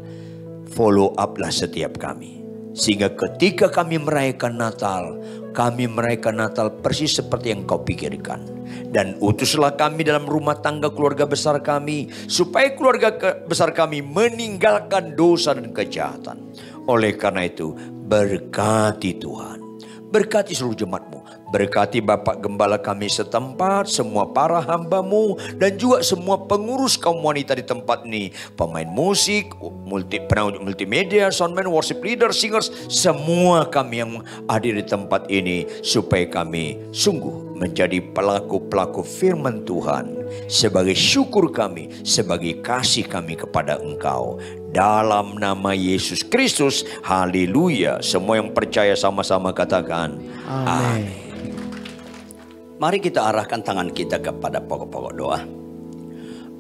follow up-lah setiap kami. Sehingga ketika kami merayakan Natal, kami merayakan Natal persis seperti yang Kau pikirkan. Dan utuslah kami dalam rumah tangga keluarga besar kami. Supaya keluarga besar kami meninggalkan dosa dan kejahatan. Oleh karena itu, berkati Tuhan. Berkati seluruh jemaat-Mu. Berkati Bapak Gembala kami setempat, semua para hamba-Mu, dan juga semua pengurus kaum wanita di tempat ini. Pemain musik, multimedia, soundman, worship leader, singers, semua kami yang hadir di tempat ini. Supaya kami sungguh menjadi pelaku-pelaku firman Tuhan. Sebagai syukur kami, sebagai kasih kami kepada Engkau. dalam nama Yesus Kristus. Haleluya. Semua yang percaya sama-sama katakan amin. Mari kita arahkan tangan kita kepada pokok-pokok doa.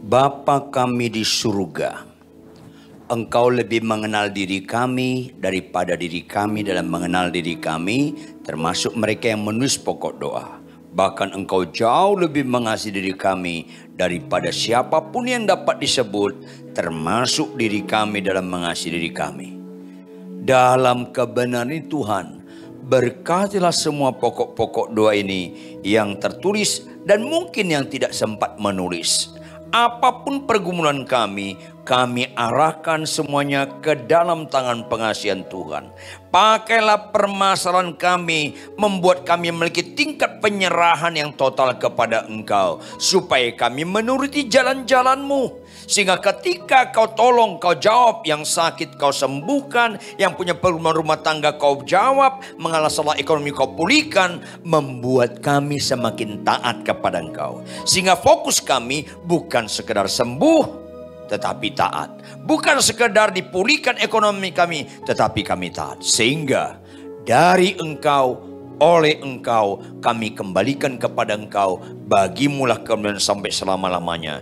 Bapa kami di surga, Engkau lebih mengenal diri kami daripada diri kami dalam mengenal diri kami, termasuk mereka yang menulis pokok doa. Bahkan Engkau jauh lebih mengasihi diri kami daripada siapapun yang dapat disebut, termasuk diri kami dalam mengasihi diri kami. Dalam kebenaran ini Tuhan, berkatilah semua pokok-pokok doa ini yang tertulis dan mungkin yang tidak sempat menulis. Apapun pergumulan kami arahkan semuanya ke dalam tangan pengasihan Tuhan. Pakailah permasalahan kami, membuat kami memiliki tingkat penyerahan yang total kepada Engkau, supaya kami menuruti jalan-jalan-Mu. Sehingga ketika Kau tolong, Kau jawab, yang sakit Kau sembuhkan, yang punya pergumulan rumah tangga Kau jawab, mengalami masalah ekonomi Kau pulihkan, membuat kami semakin taat kepada Engkau. Sehingga fokus kami bukan sekedar sembuh, tetapi taat. Bukan sekedar dipulihkan ekonomi kami, tetapi kami taat. Sehingga dari Engkau, oleh Engkau, kami kembalikan kepada Engkau. Bagimulah kemuliaan sampai selama-lamanya.